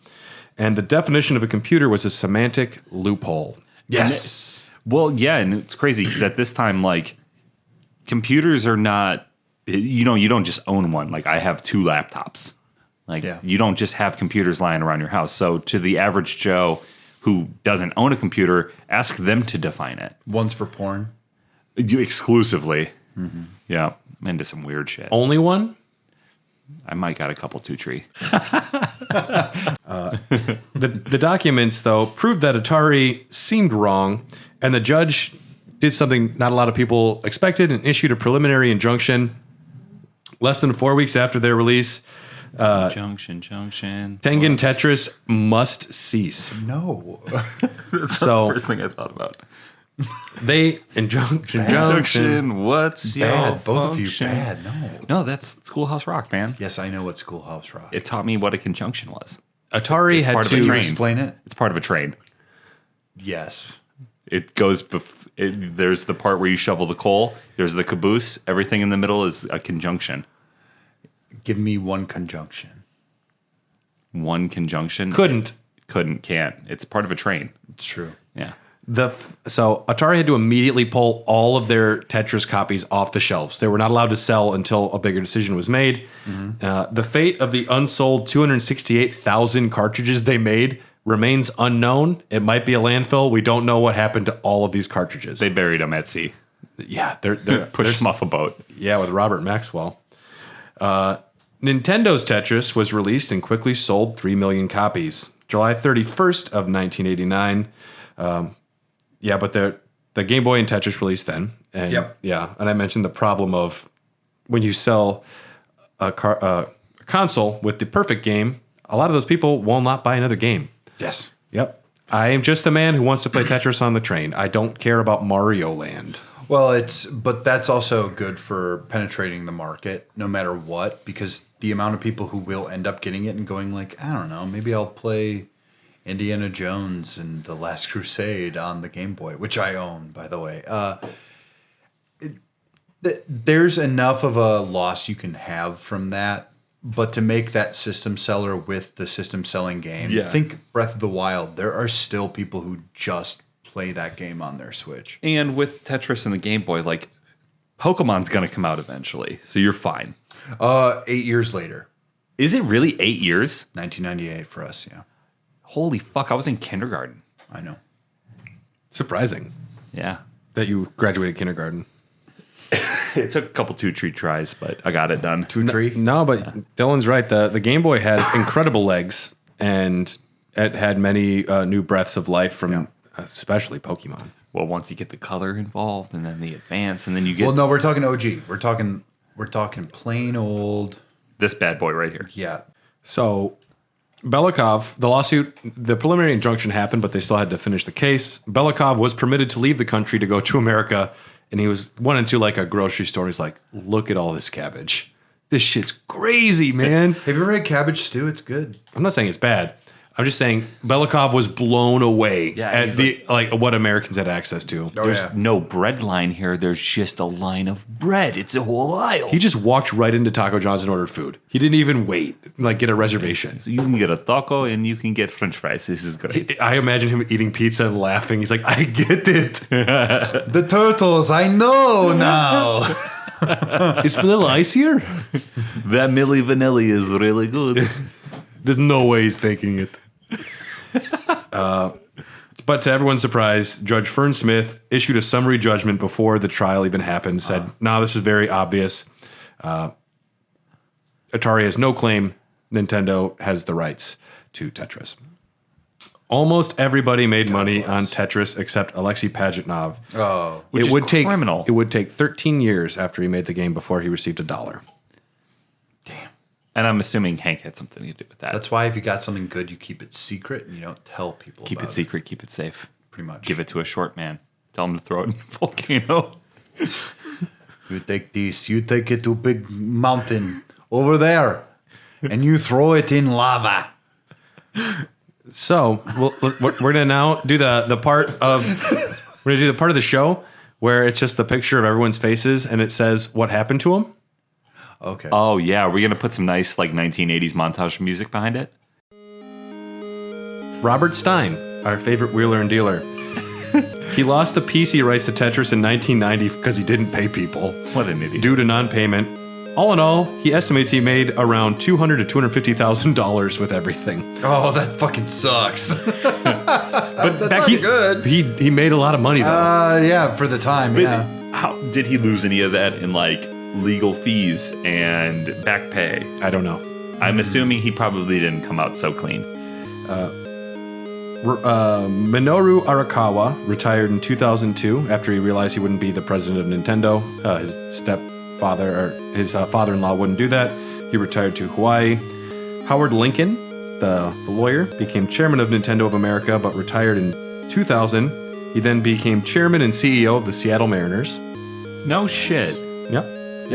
And the definition of a computer was a semantic loophole. Yes. And it's crazy because at this time, like, computers are not, you don't just own one. Like, I have 2 laptops. Like, you don't just have computers lying around your house. So to the average Joe who doesn't own a computer, ask them to define it. One's for porn. Exclusively. Mm-hmm. Yeah. I'm into some weird shit. Only one? I might got a couple 2-tree. The documents, though, proved that Atari seemed wrong, and the judge did something not a lot of people expected and issued a preliminary injunction. Less than 4 weeks after their release, Junction. Tengen Tetris must cease. No. That's So the first thing I thought about. They injunction. What's your Bad. Both function? of you bad. No. No, that's Schoolhouse Rock, man. Yes, I know what Schoolhouse Rock. It taught me what a conjunction was. Atari It's had part of a to train. Explain it. It's part of a train. Yes. It goes. There's the part where you shovel the coal. There's the caboose. Everything in the middle is a conjunction. Give me one conjunction. One conjunction. couldn't. Can't. It's part of a train. It's true. Yeah. So Atari had to immediately pull all of their Tetris copies off the shelves. They were not allowed to sell until a bigger decision was made. Mm-hmm. The fate of the unsold 268,000 cartridges they made remains unknown. It might be a landfill. We don't know what happened to all of these cartridges. They buried them at sea. Yeah, they're Pushed them off a boat. Yeah, with Robert Maxwell. Nintendo's Tetris was released and quickly sold 3 million copies. July 31st of 1989. But the Game Boy and Tetris released then. And yeah, and I mentioned the problem of when you sell a console with the perfect game, a lot of those people will not buy another game. Yes. Yep. I am just a man who wants to play Tetris on the train. I don't care about Mario Land. Well, but that's also good for penetrating the market, no matter what, because the amount of people who will end up getting it and going like, I don't know, maybe I'll play Indiana Jones and The Last Crusade on the Game Boy, which I own, by the way. There's enough of a loss you can have from that, but to make that system seller with the system selling game, think Breath of the Wild. There are still people who just play that game on their Switch. And with Tetris and the Game Boy, like, Pokemon's going to come out eventually, so you're fine. 8 years later. Is it really 8 years? 1998 for us, yeah. Holy fuck, I was in kindergarten. I know. Surprising Yeah. that you graduated kindergarten. It took a couple 2-tree tries, but I got it done. 2-tree? No, but Dylan's right. The Game Boy had incredible legs, and it had many new breaths of life from especially Pokemon. Well, once you get the color involved, and then the advance, and then you get... Well, no, we're talking OG. We're talking plain old... this bad boy right here. Yeah. So, Belikov, the preliminary injunction happened, but they still had to finish the case. Belikov was permitted to leave the country to go to America, and he went into like a grocery store. He's like, look at all this cabbage. This shit's crazy, man. Have you ever had cabbage stew? It's good. I'm not saying it's bad. I'm just saying Belikov was blown away at he's what Americans had access to. There's no bread line here. There's just a line of bread. It's a whole aisle. He just walked right into Taco John's and ordered food. He didn't even wait, get a reservation. So you can get a taco and you can get French fries. This is great. I imagine him eating pizza and laughing. He's like, I get it. The turtles, I know now. Is Vanilla Ice here? That Milli Vanilli is really good. There's no way he's faking it. But to everyone's surprise, Judge Fern Smith issued a summary judgment before the trial even happened, said, no, this is very obvious. Atari has no claim. Nintendo has the rights to Tetris. Almost everybody made money on Tetris except Alexey Pajitnov. Oh, which is criminal. It would take 13 years after he made the game before he received $1. Damn. And I'm assuming Hank had something to do with that. that's why if you got something good, you keep it secret and you don't tell people. Keep it secret, keep it safe. Pretty much. Give it to a short man. Tell him to throw it in a volcano. You take this. You take it to big mountain over there, and you throw it in lava. So we're gonna now do the part of the show where it's just the picture of everyone's faces and it says what happened to them. Okay. Oh, yeah. Are we going to put some nice 1980s montage music behind it? Robert Stein, our favorite wheeler and dealer. He lost the PC rights to Tetris in 1990 because he didn't pay people. What an idiot. Due to non-payment. All in all, he estimates he made around $200,000 to $250,000 with everything. Oh, that fucking sucks. But That's not good. He made a lot of money though. Yeah, for the time. Yeah. How did he lose any of that in legal fees and back pay? I don't know. I'm assuming he probably didn't come out so clean. Minoru Arakawa retired in 2002 after he realized he wouldn't be the president of Nintendo. His father-in-law wouldn't do that. He retired to Hawaii. Howard Lincoln, the lawyer, became chairman of Nintendo of America, but retired in 2000. He then became chairman and CEO of the Seattle Mariners. No shit. Yep.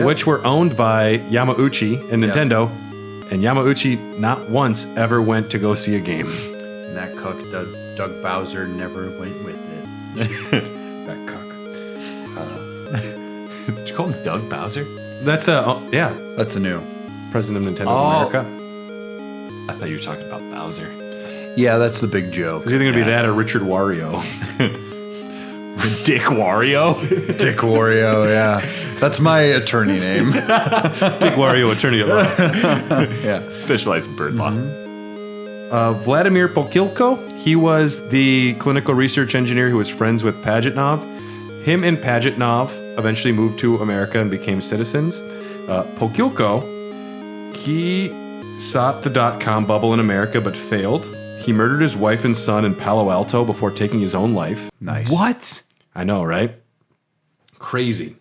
Which were owned by Yamauchi and Nintendo. And Yamauchi not once ever went to go see a game. And that cook, Doug Bowser, never went with it. That cook. Did you call him Doug Bowser? That's That's the new president of Nintendo of America. I thought you were talking about Bowser. Yeah, that's the big joke. It's either going to be that or Richard Wario. Dick Wario? Dick Wario, yeah. That's my attorney name. Dick Wario, attorney at law. Yeah. Specialized in bird law. Vladimir Pokilko, he was the clinical research engineer who was friends with Pajitnov. Him and Pajitnov eventually moved to America and became citizens. Pokilko, he sought the .com bubble in America but failed. He murdered his wife and son in Palo Alto before taking his own life. Nice. What? I know, right? Crazy.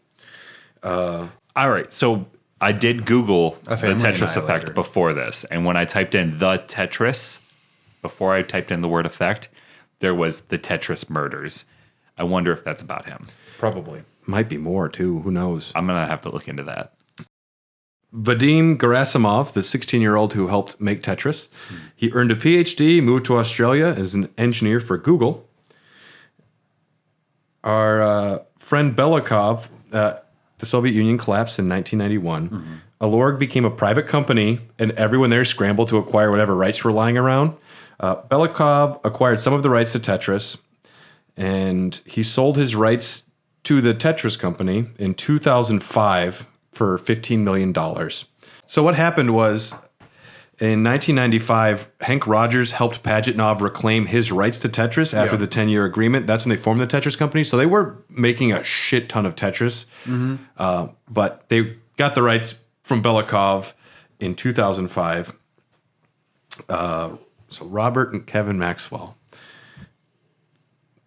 All right, so I did Google the Tetris effect before this, and when I typed in the Tetris, before I typed in the word effect, there was the Tetris murders. I wonder if that's about him. Probably. Might be more, too. Who knows? I'm going to have to look into that. Vadim Gerasimov, the 16-year-old who helped make Tetris. He earned a PhD, moved to Australia as an engineer for Google. Our friend Belikov, the Soviet Union collapsed in 1991. Alorg became a private company, and everyone there scrambled to acquire whatever rights were lying around. Belikov acquired some of the rights to Tetris, and he sold his rights to the Tetris company in 2005 for $15 million. So what happened was, in 1995, Henk Rogers helped Pajitnov reclaim his rights to Tetris after the 10-year agreement. That's when they formed the Tetris company. So they were making a shit ton of Tetris. But they got the rights from Belikov in 2005. So Robert and Kevin Maxwell.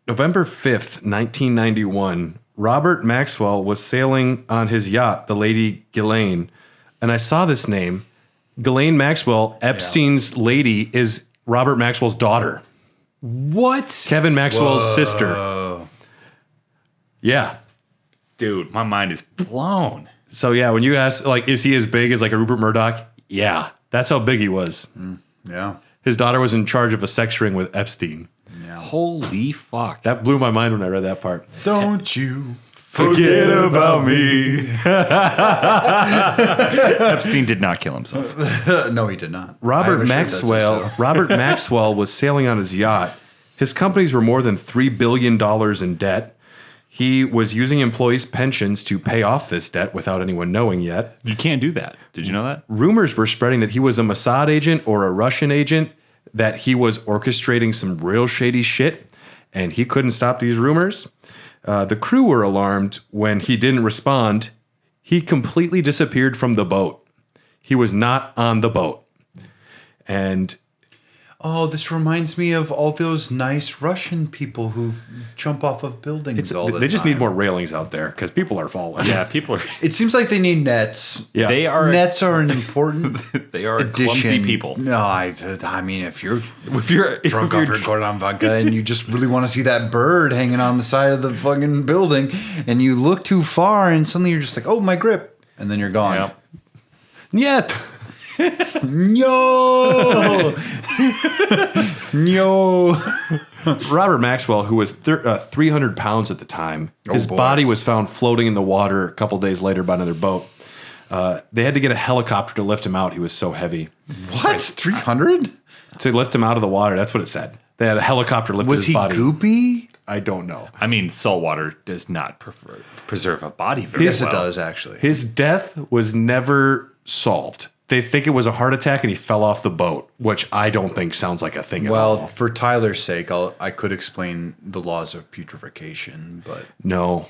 November 5th, 1991, Robert Maxwell was sailing on his yacht, the Lady Ghislaine, and I saw this name. Ghislaine Maxwell, Epstein's lady, is Robert Maxwell's daughter. What? Kevin Maxwell's sister. Yeah. Dude, my mind is blown. So yeah, when you ask, is he as big as a Rupert Murdoch? Yeah, that's how big he was. Yeah. His daughter was in charge of a sex ring with Epstein. Holy fuck. That blew my mind when I read that part. Don't you forget about me. Epstein did not kill himself. No, he did not. Robert Maxwell was sailing on his yacht. His companies were more than $3 billion in debt. He was using employees' pensions to pay off this debt without anyone knowing yet. You can't do that. Did you know that? Rumors were spreading that he was a Mossad agent or a Russian agent, that he was orchestrating some real shady shit, and he couldn't stop these rumors. The crew were alarmed when he didn't respond. He completely disappeared from the boat. He was not on the boat. And oh, this reminds me of all those nice Russian people who jump off of buildings all the time. They just need more railings out there because people are falling. Yeah, people are. It seems like they need nets. Yeah. Nets are an important They are addition. clumsy people. No, I mean, if you're drunk off your Gordon vodka and you just really want to see that bird hanging on the side of the fucking building, and you look too far, and suddenly you're just like, oh, my grip, and then you're gone. Yet. No. No. Robert Maxwell, who was 300 pounds at the time, his body was found floating in the water a couple days later by another boat. They had to get a helicopter to lift him out. He was so heavy. What? 300? To lift him out of the water. That's what it said. They had a helicopter lift his body. Was he goopy? I don't know. I mean, salt water does not preserve a body very well. Yes, it does, actually. His death was never solved. They think it was a heart attack and he fell off the boat, which I don't think sounds like a thing at all. Well, for Tyler's sake, I could explain the laws of putrefaction, but... No.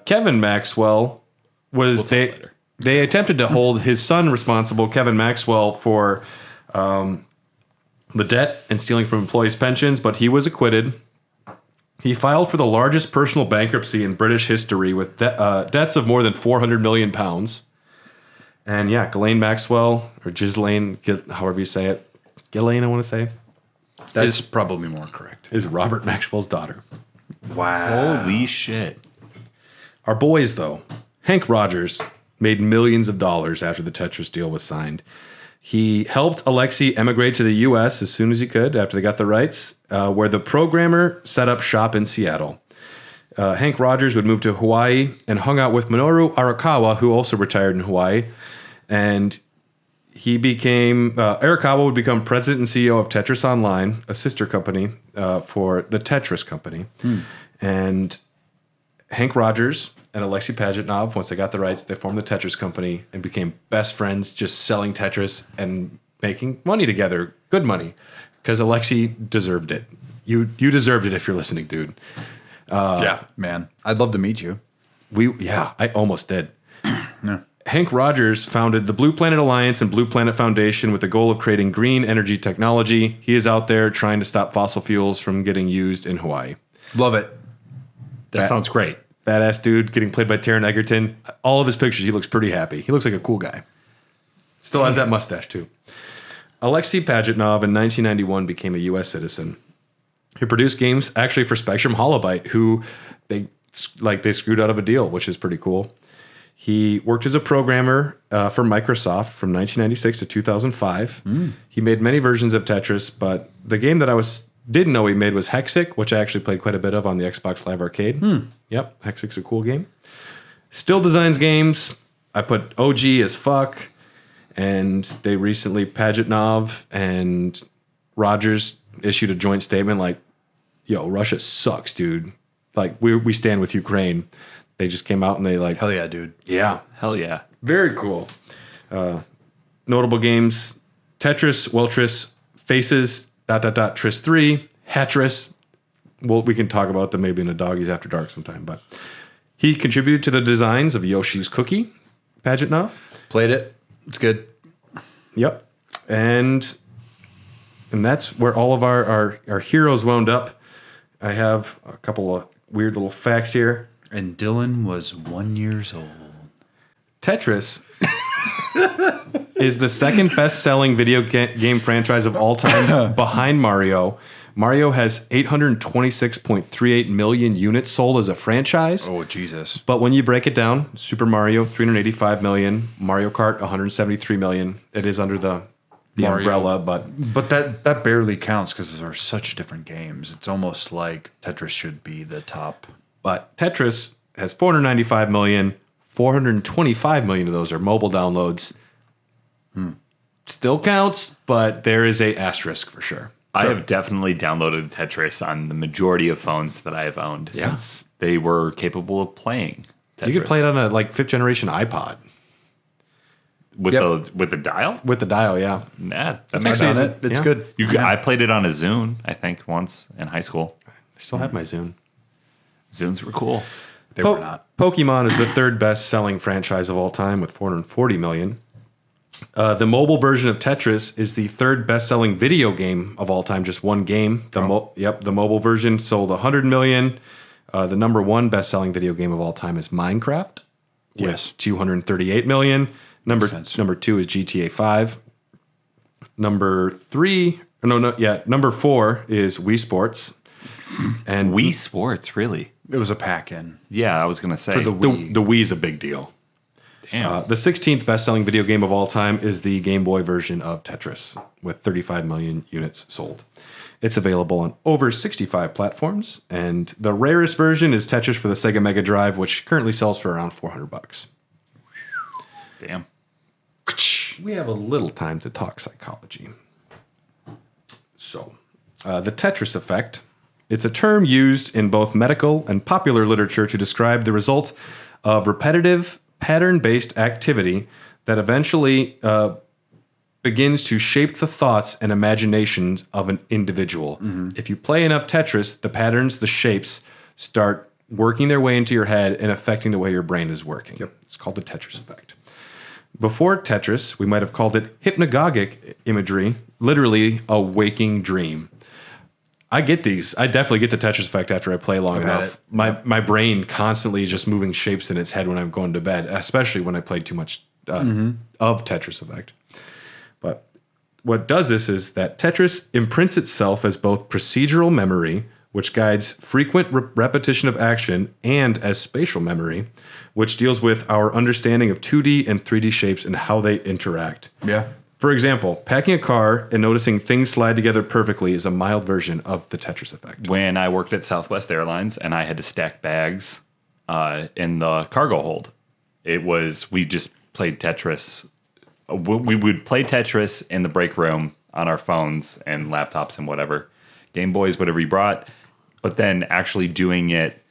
Kevin Maxwell was... They attempted to hold his son responsible, Kevin Maxwell, for the debt and stealing from employees' pensions, but he was acquitted. He filed for the largest personal bankruptcy in British history with debts of more than £400 million. And yeah, Ghislaine Maxwell, or Ghislaine, however you say it. Ghislaine, I want to say. That's probably more correct. Is Robert Maxwell's daughter. Wow. Holy shit. Our boys, though. Henk Rogers made millions of dollars after the Tetris deal was signed. He helped Alexey emigrate to the U.S. as soon as he could after they got the rights, where the programmer set up shop in Seattle. Henk Rogers would move to Hawaii and hung out with Minoru Arakawa, who also retired in Hawaii. And he became, Arakawa would become president and CEO of Tetris Online, a sister company for the Tetris company. And Henk Rogers and Alexey Pajitnov, once they got the rights, they formed the Tetris company and became best friends, just selling Tetris and making money together, good money, because Alexey deserved it. You deserved it if you're listening, dude. Yeah, man. I'd love to meet you. I almost did. Yeah. Henk Rogers founded the Blue Planet Alliance and Blue Planet Foundation with the goal of creating green energy technology. He is out there trying to stop fossil fuels from getting used in Hawaii. Love it. That sounds great. Badass dude getting played by Taron Egerton. All of his pictures, he looks pretty happy. He looks like a cool guy. Still has that mustache, too. Alexey Pajitnov in 1991 became a U.S. citizen. He produced games actually for Spectrum Holobyte, who they screwed out of a deal, which is pretty cool. He worked as a programmer for Microsoft from 1996 to 2005. He made many versions of Tetris, but the game that I didn't know he made was Hexic, which I actually played quite a bit of on the Xbox Live Arcade. Yep, Hexic's a cool game. Still designs games. I put OG as fuck, and they recently, Pajitnov and Rogers issued a joint statement like, yo, Russia sucks, dude. Like, we stand with Ukraine. They just came out and they like... Hell yeah, dude. Yeah. Hell yeah. Very cool. Notable games, Tetris, Weltris, Faces, ... Tris 3, Hatris. Well, we can talk about them maybe in a Doggies After Dark sometime, but he contributed to the designs of Yoshi's Cookie, Pajitnov. Played it. It's good. Yep. And that's where all of our heroes wound up. I have a couple of weird little facts here. And Dylan was 1 year old. Tetris is the second best-selling video game franchise of all time behind Mario. Mario has 826.38 million units sold as a franchise. Oh, Jesus. But when you break it down, Super Mario, 385 million. Mario Kart, 173 million. It is under the the Mario. umbrella, but But that barely counts because those are such different games. It's almost like Tetris should be the top. Tetris has 495 million. 425 million of those are mobile downloads. Still counts, but there is a asterisk for sure. I have definitely downloaded Tetris on the majority of phones that I have owned since they were capable of playing Tetris. You could play it on a fifth generation iPod with the dial. with the dial. Yeah, Nah, that I've makes done sense. it. It's Yeah. good. I played it on a Zune, I think, once in high school. I still have my Zune. Zunes were cool. They were not. Pokemon is the third best selling franchise of all time with 440 million. The mobile version of Tetris is the third best selling video game of all time, just one game. The mobile version sold 100 million. The number one best selling video game of all time is Minecraft. Yes. 238 million. Number two is GTA 5. Number four is Wii Sports. And Wii Sports, really? It was a pack-in. Yeah, I was going to say. For the Wii. The Wii is a big deal. Damn. The 16th best-selling video game of all time is the Game Boy version of Tetris, with 35 million units sold. It's available on over 65 platforms, and the rarest version is Tetris for the Sega Mega Drive, which currently sells for around $400. Damn. We have a little time to talk psychology. So, the Tetris effect. It's a term used in both medical and popular literature to describe the result of repetitive, pattern-based activity that eventually begins to shape the thoughts and imaginations of an individual. If you play enough Tetris, the patterns, the shapes start working their way into your head and affecting the way your brain is working. Yep. It's called the Tetris effect. Before Tetris, we might have called it hypnagogic imagery, literally a waking dream. I get these. I definitely get the Tetris effect after I play long enough. My brain constantly is just moving shapes in its head when I'm going to bed, especially when I play too much of Tetris effect. But what does this is that Tetris imprints itself as both procedural memory, which guides frequent repetition of action, and as spatial memory, which deals with our understanding of 2D and 3D shapes and how they interact. Yeah. For example, packing a car and noticing things slide together perfectly is a mild version of the Tetris effect. When I worked at Southwest Airlines and I had to stack bags in the cargo hold, we just played Tetris. We would play Tetris in the break room on our phones and laptops and whatever, Game Boys, whatever you brought, but then actually doing it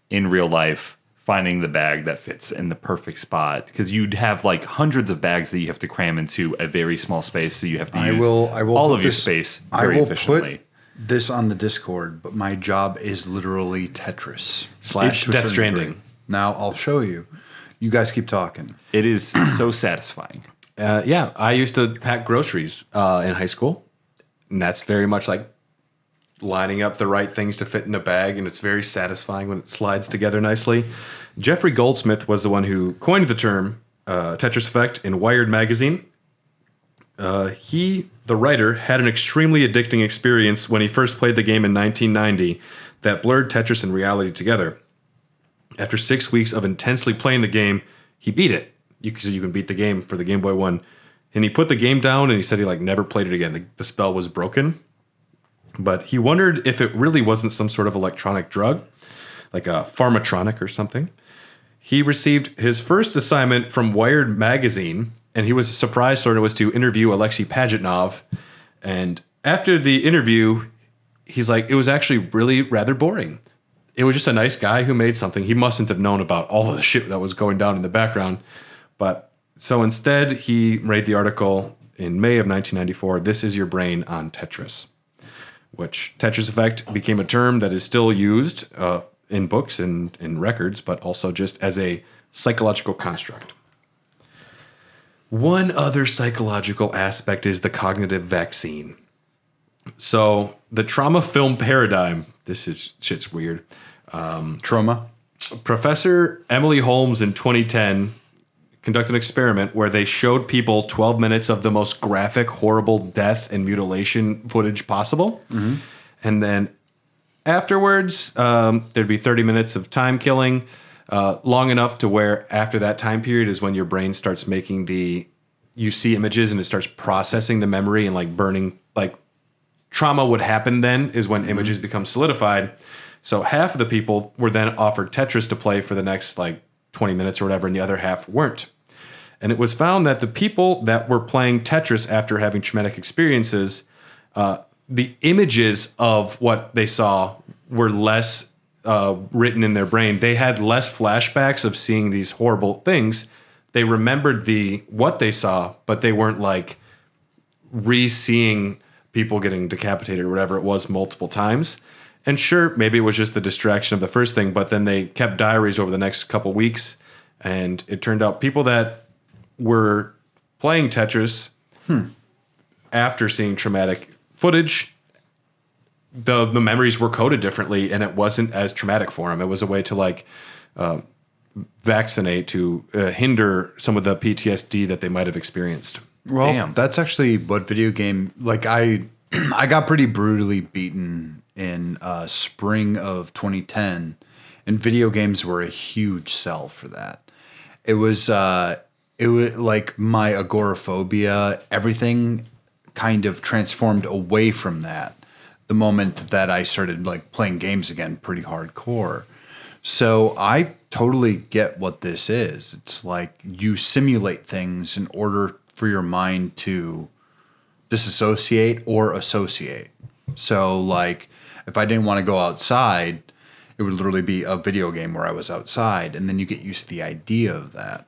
in real life, finding the bag that fits in the perfect spot, because you'd have like hundreds of bags that you have to cram into a very small space, so you have to use all of your space very efficiently. Put this on the Discord, but my job is literally Tetris / Death Stranding. Now I'll show you. You guys keep talking. It is so satisfying. Yeah, I used to pack groceries in high school, and that's very much like lining up the right things to fit in a bag, and it's very satisfying when it slides together nicely. Jeffrey Goldsmith was the one who coined the term Tetris effect in Wired magazine. He, the writer, had an extremely addicting experience when he first played the game in 1990 that blurred Tetris and reality together. After 6 weeks of intensely playing the game, he beat it. So you can beat the game for the Game Boy 1. And he put the game down, and he said he never played it again. The spell was broken. But he wondered if it really wasn't some sort of electronic drug, like a pharmatronic or something. He received his first assignment from Wired magazine, and he was surprised it was to interview Alexey Pajitnov. And after the interview, he's like, it was actually really rather boring. It was just a nice guy who made something. He mustn't have known about all of the shit that was going down in the background. But so instead, he read the article in May of 1994, This Is Your Brain on Tetris, which Tetris effect became a term that is still used in books and in records, but also just as a psychological construct. One other psychological aspect is the cognitive vaccine. So the trauma film paradigm, shit's weird. Trauma. Professor Emily Holmes in 2010 conducted an experiment where they showed people 12 minutes of the most graphic, horrible death and mutilation footage possible. Mm-hmm. And then afterwards, there'd be 30 minutes of time killing, long enough to where after that time period is when your brain starts making the you see images and it starts processing the memory and like burning, like trauma would happen then is when images become solidified. So half of the people were then offered Tetris to play for the next like 20 minutes or whatever, and the other half weren't. And it was found that the people that were playing Tetris after having traumatic experiences, the images of what they saw were less written in their brain. They had less flashbacks of seeing these horrible things. They remembered what they saw, but they weren't like re-seeing people getting decapitated or whatever it was multiple times. And sure, maybe it was just the distraction of the first thing, but then they kept diaries over the next couple weeks, and it turned out people that were playing Tetris after seeing traumatic footage, the memories were coded differently, and it wasn't as traumatic for them. It was a way to like vaccinate, to hinder some of the PTSD that they might have experienced. Well, that's actually what video game, like I got pretty brutally beaten in spring of 2010, and video games were a huge sell for that. It was like my agoraphobia, everything kind of transformed away from that the moment that I started like playing games again pretty hardcore. So I totally get what this is. It's like you simulate things in order for your mind to disassociate or associate. So like if I didn't want to go outside, it would literally be a video game where I was outside, and then you get used to the idea of that.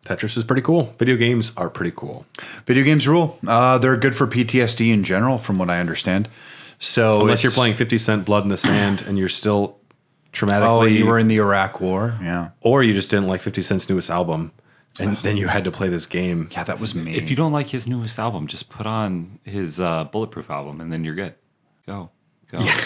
Tetris is pretty cool. Video games are pretty cool. Video games rule. They're good for PTSD in general, from what I understand. So unless you're playing 50 Cent Blood in the Sand and you're still traumatically... Oh, you were in the Iraq War? Yeah. Or you just didn't like 50 Cent's newest album, and then you had to play this game. Yeah, that was me. If you don't like his newest album, just put on his Bulletproof album, and then you're good. Go. Yeah.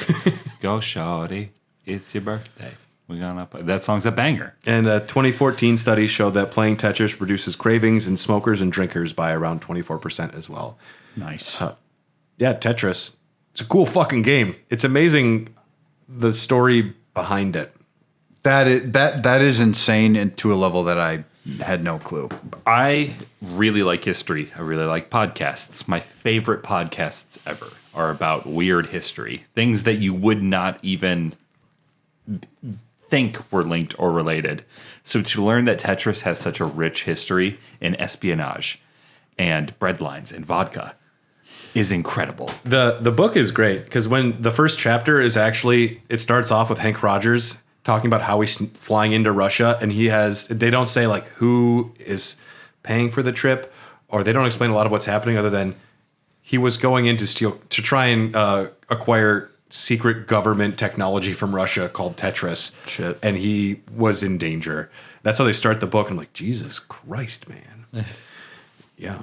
Go, shawty. It's your birthday. We're gonna play. That song's a banger. And a 2014 study showed that playing Tetris reduces cravings in smokers and drinkers by around 24% as well. Nice. Yeah, Tetris. It's a cool fucking game. It's amazing the story behind it. That is insane, and to a level that I had no clue. I really like history. I really like podcasts. My favorite podcasts ever are about weird history. Things that you would not even think were linked or related. So to learn that Tetris has such a rich history in espionage and breadlines and vodka is incredible. The book is great because when the first chapter is actually, it starts off with Henk Rogers talking about how he's flying into Russia, and they don't say like who is paying for the trip, or they don't explain a lot of what's happening other than he was going in to try and acquire secret government technology from Russia called Tetris. Shit. And he was in danger. That's how they start the book. I'm like, Jesus Christ, man. Yeah.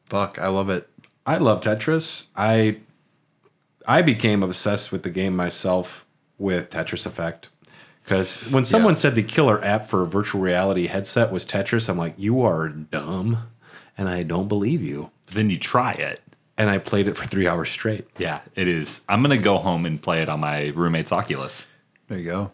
Fuck, I love it. I love Tetris. I became obsessed with the game myself with Tetris Effect. Because when someone said the killer app for a virtual reality headset was Tetris, I'm like, you are dumb, and I don't believe you. Then you try it. And I played it for 3 hours straight. Yeah, it is. I'm going to go home and play it on my roommate's Oculus. There you go.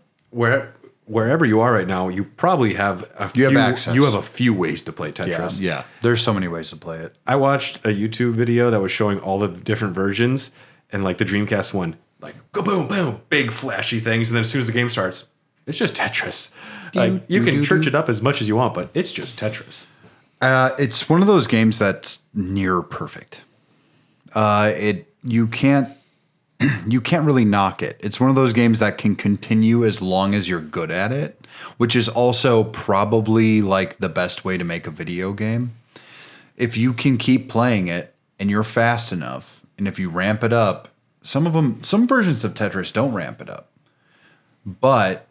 Wherever you are right now, you probably have You have access. You have a few ways to play Tetris. Yeah. There's so many ways to play it. I watched a YouTube video that was showing all the different versions, and like the Dreamcast one, like go boom, boom, big flashy things, and then as soon as the game starts, it's just Tetris. Like you can church it up as much as you want, but it's just Tetris. It's one of those games that's near perfect. You can't really knock it. It's one of those games that can continue as long as you're good at it, which is also probably like the best way to make a video game. If you can keep playing it and you're fast enough, and if you ramp it up, some versions of Tetris don't ramp it up. But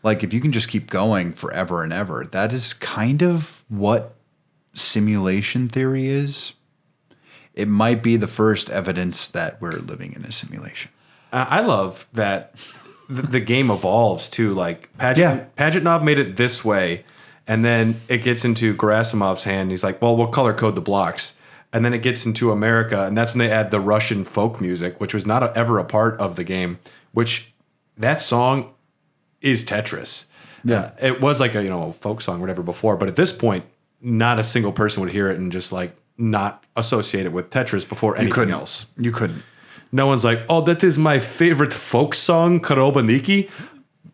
like if you can just keep going forever and ever, that is kind of what simulation theory is. It might be the first evidence that we're living in a simulation. I love that the game evolves too. Like Pajitnov made it this way, and then it gets into Gerasimov's hand. He's like, well, we'll color code the blocks. And then it gets into America, and that's when they add the Russian folk music, which was not ever a part of the game, which that song is Tetris. Yeah. It was like a folk song or whatever before, but at this point, not a single person would hear it and just like not associate it with Tetris before anything else. You couldn't. No one's like, oh, that is my favorite folk song, Karobaniki.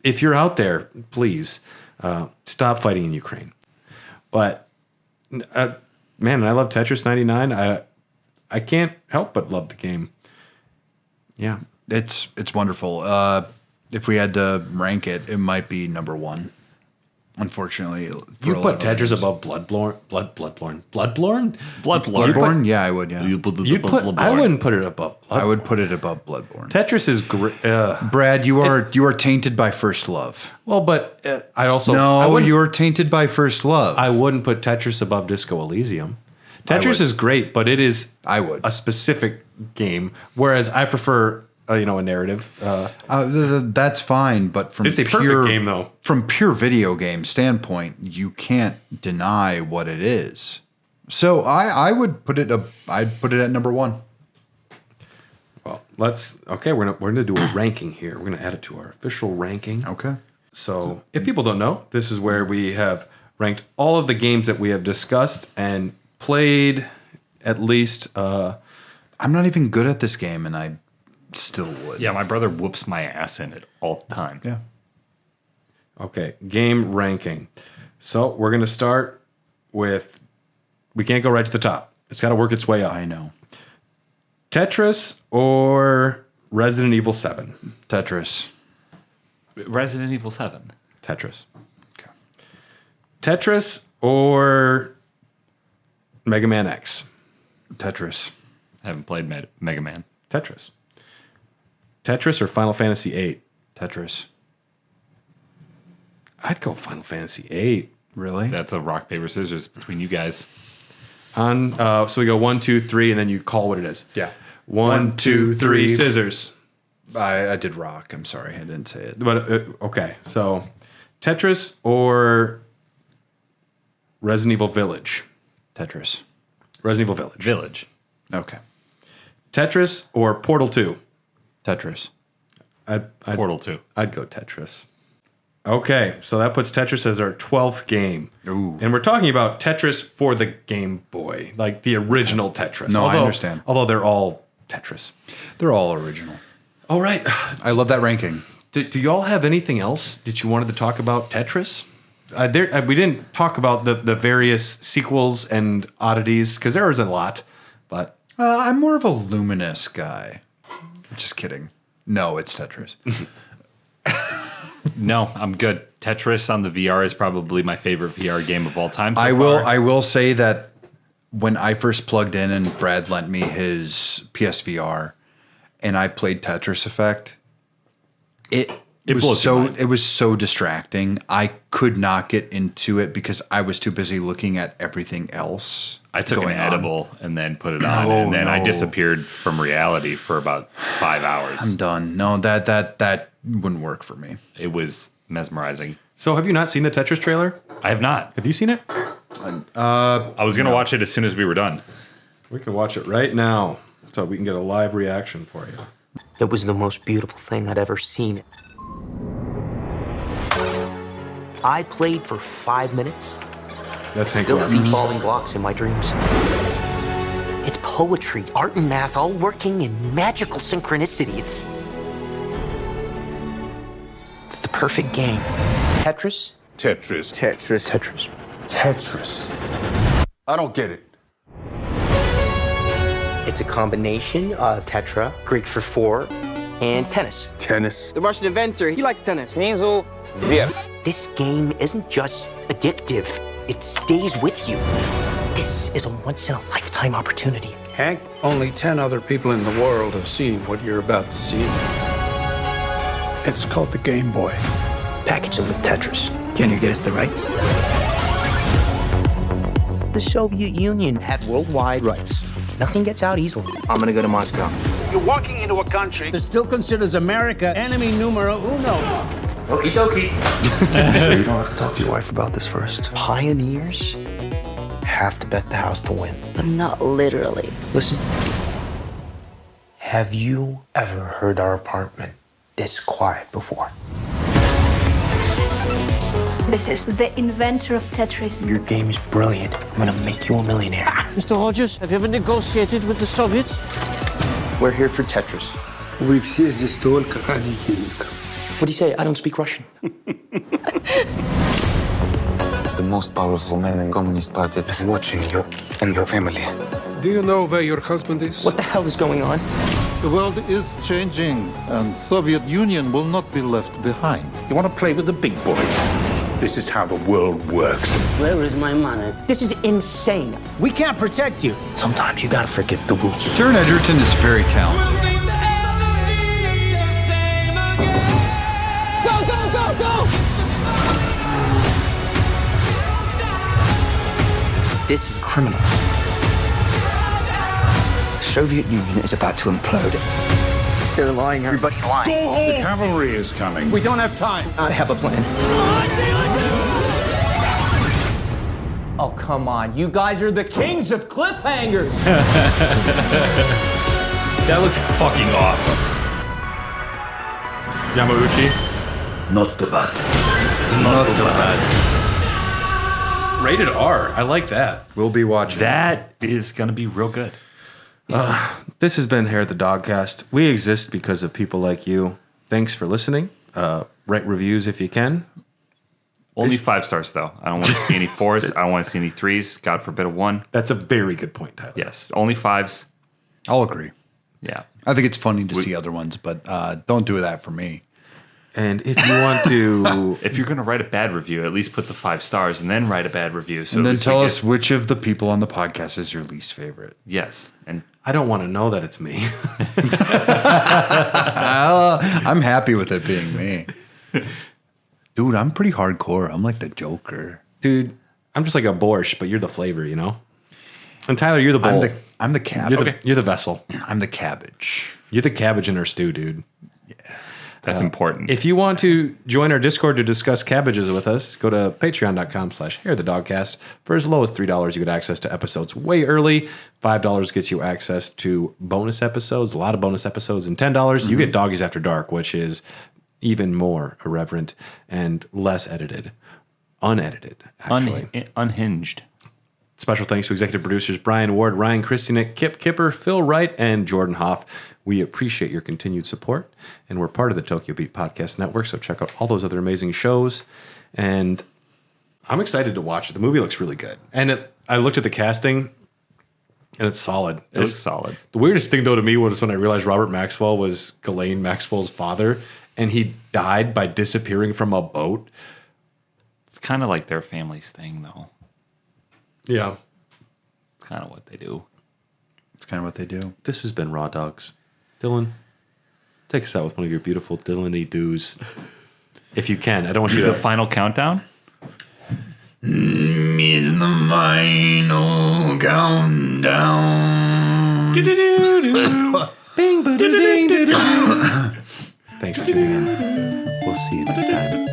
If you're out there, please stop fighting in Ukraine. But man, I love Tetris 99. I can't help but love the game. Yeah, It's wonderful. If we had to rank it, it might be number one. Unfortunately, you put Tetris above Bloodborne. Bloodborne? Yeah, I would. Yeah, I wouldn't put it above. I would put it above Bloodborne. Tetris is great. Brad, you are tainted by first love. Well, but I also you are tainted by first love. I wouldn't put Tetris above Disco Elysium. Tetris is great, but it is a specific game, whereas I prefer a narrative. That's fine, but from it's a perfect game though. From pure video game standpoint, you can't deny what it is. So I would put it. I'd put it at number one. Well, we're gonna do a ranking here. We're gonna add it to our official ranking. Okay. So if people don't know, this is where we have ranked all of the games that we have discussed and played. At least I'm not even good at this game, and I still would. Yeah, my brother whoops my ass in it all the time. Yeah. Okay, game ranking. So we're going to start with, we can't go right to the top. It's got to work its way up. I know. Tetris or Resident Evil 7? Tetris. Resident Evil 7. Tetris. Okay. Tetris or Mega Man X? Tetris. I haven't played Mega Man. Tetris. Tetris or Final Fantasy VIII? Tetris. I'd go Final Fantasy VIII. Really? That's a rock, paper, scissors between you guys. So we go 1, 2, 3, and then you call what it is. Yeah. 1, 2, 3, scissors. I did rock. I'm sorry. I didn't say it. But okay. So Tetris or Resident Evil Village? Tetris. Resident Evil Village. Village. Okay. Tetris or Portal 2? Tetris. Portal 2. I'd go Tetris. Okay, so that puts Tetris as our 12th game. Ooh. And we're talking about Tetris for the Game Boy, like the original Tetris. No, I understand. Although they're all Tetris. They're all original. All right. I love that ranking. Do y'all have anything else that you wanted to talk about Tetris? We didn't talk about the various sequels and oddities, because there is a lot, but... I'm more of a Luminous guy. Just kidding. No, it's Tetris. No, I'm good. Tetris on the VR is probably my favorite VR game of all time. I will say that when I first plugged in and Brad lent me his PSVR and I played Tetris Effect, it was so distracting. I could not get into it because I was too busy looking at everything else. I took an edible and then put it on, and then I disappeared from reality for about 5 hours. I'm done. No, that wouldn't work for me. It was mesmerizing. So have you not seen the Tetris trailer? I have not. Have you seen it? I was going to watch it as soon as we were done. We can watch it right now so we can get a live reaction for you. It was the most beautiful thing I'd ever seen. I played for 5 minutes. That's Henk Still see Rogers. falling blocks in my dreams. It's poetry, art, and math all working in magical synchronicity. It's the perfect game. Tetris? Tetris. Tetris. Tetris. Tetris. I don't get it. It's a combination of tetra, Greek for 4, and tennis. Tennis. The Russian inventor, he likes tennis. This game isn't just addictive. It stays with you. This is a once-in-a-lifetime opportunity. Hank, only 10 other people in the world have seen what you're about to see. It's called the Game Boy. Package it with Tetris. Can you get us the rights? The Soviet Union had worldwide rights. Nothing gets out easily. I'm gonna go to Moscow. You're walking into a country that still considers America enemy numero uno. Okie dokie. So you don't have to talk to your wife about this first. Pioneers have to bet the house to win. But not literally. Listen. Have you ever heard our apartment this quiet before? This is the inventor of Tetris. Your game is brilliant. I'm gonna make you a millionaire. Mr. Rogers, have you ever negotiated with the Soviets? We're here for Tetris. We все здесь только ради денег. What do you say? I don't speak Russian. The most powerful man in Communist Party is watching you and your family. Do you know where your husband is? What the hell is going on? The world is changing, and Soviet Union will not be left behind. You want to play with the big boys? This is how the world works. Where is my money? This is insane. We can't protect you. Sometimes you gotta forget the rules. Taron Egerton is very talented. Go, go, go, go! This is criminal. The Soviet Union is about to implode. They're lying. Everybody's lying. Go home! The cavalry is coming. We don't have time. I have a plan. Oh, come on. You guys are the kings of cliffhangers. That looks fucking awesome. Yamauchi. Not too bad. Not too bad. Rated R. I like that. We'll be watching. That is going to be real good. This has been Hair the Dogcast. We exist because of people like you. Thanks for listening. Write reviews if you can. Only 5 stars, though. I don't want to see any 4s. I don't want to see any 3s. God forbid a 1. That's a very good point, Tyler. Yes, only 5s. I'll agree. Yeah. I think it's funny to see other ones, but don't do that for me. And if you want to... If you're going to write a bad review, at least put the 5 stars and then write a bad review. So And at then least tell we us which of the people on the podcast is your least favorite. Yes. And I don't want to know that it's me. I'm happy with it being me. Dude, I'm pretty hardcore. I'm like the Joker. Dude, I'm just like a borscht, but you're the flavor, you know? And Tyler, you're the bowl. I'm the cabbage. You're the vessel. I'm the cabbage. You're the cabbage in our stew, dude. that's important. If you want to join our Discord to discuss cabbages with us, go to patreon.com/hairthedogcast. For as low as $3, you get access to episodes way early. $5 gets you access to bonus episodes, a lot of bonus episodes. And $10, you get Doggies After Dark, which is even more irreverent and less edited. Unedited, actually. Unhinged. Special thanks to executive producers Brian Ward, Ryan Christianick, Kip Kipper, Phil Wright, and Jordan Hoff. We appreciate your continued support, and we're part of the Tokyo Beat Podcast Network, so check out all those other amazing shows. And I'm excited to watch it. The movie looks really good. And I looked at the casting, and it's solid. It looks solid. The weirdest thing, though, to me was when I realized Robert Maxwell was Ghislaine Maxwell's father, and he died by disappearing from a boat. It's kind of like their family's thing, though. Yeah. It's kind of what they do. It's kind of what they do. This has been Raw Dogs. Dylan, take us out with one of your beautiful Dylan-y doos. If you can. I don't want you to... The final countdown? Is the final countdown. Bing, ba-da-ding, da-da. Thanks for tuning in. We'll see you next time.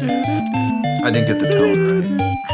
I didn't get the tone right.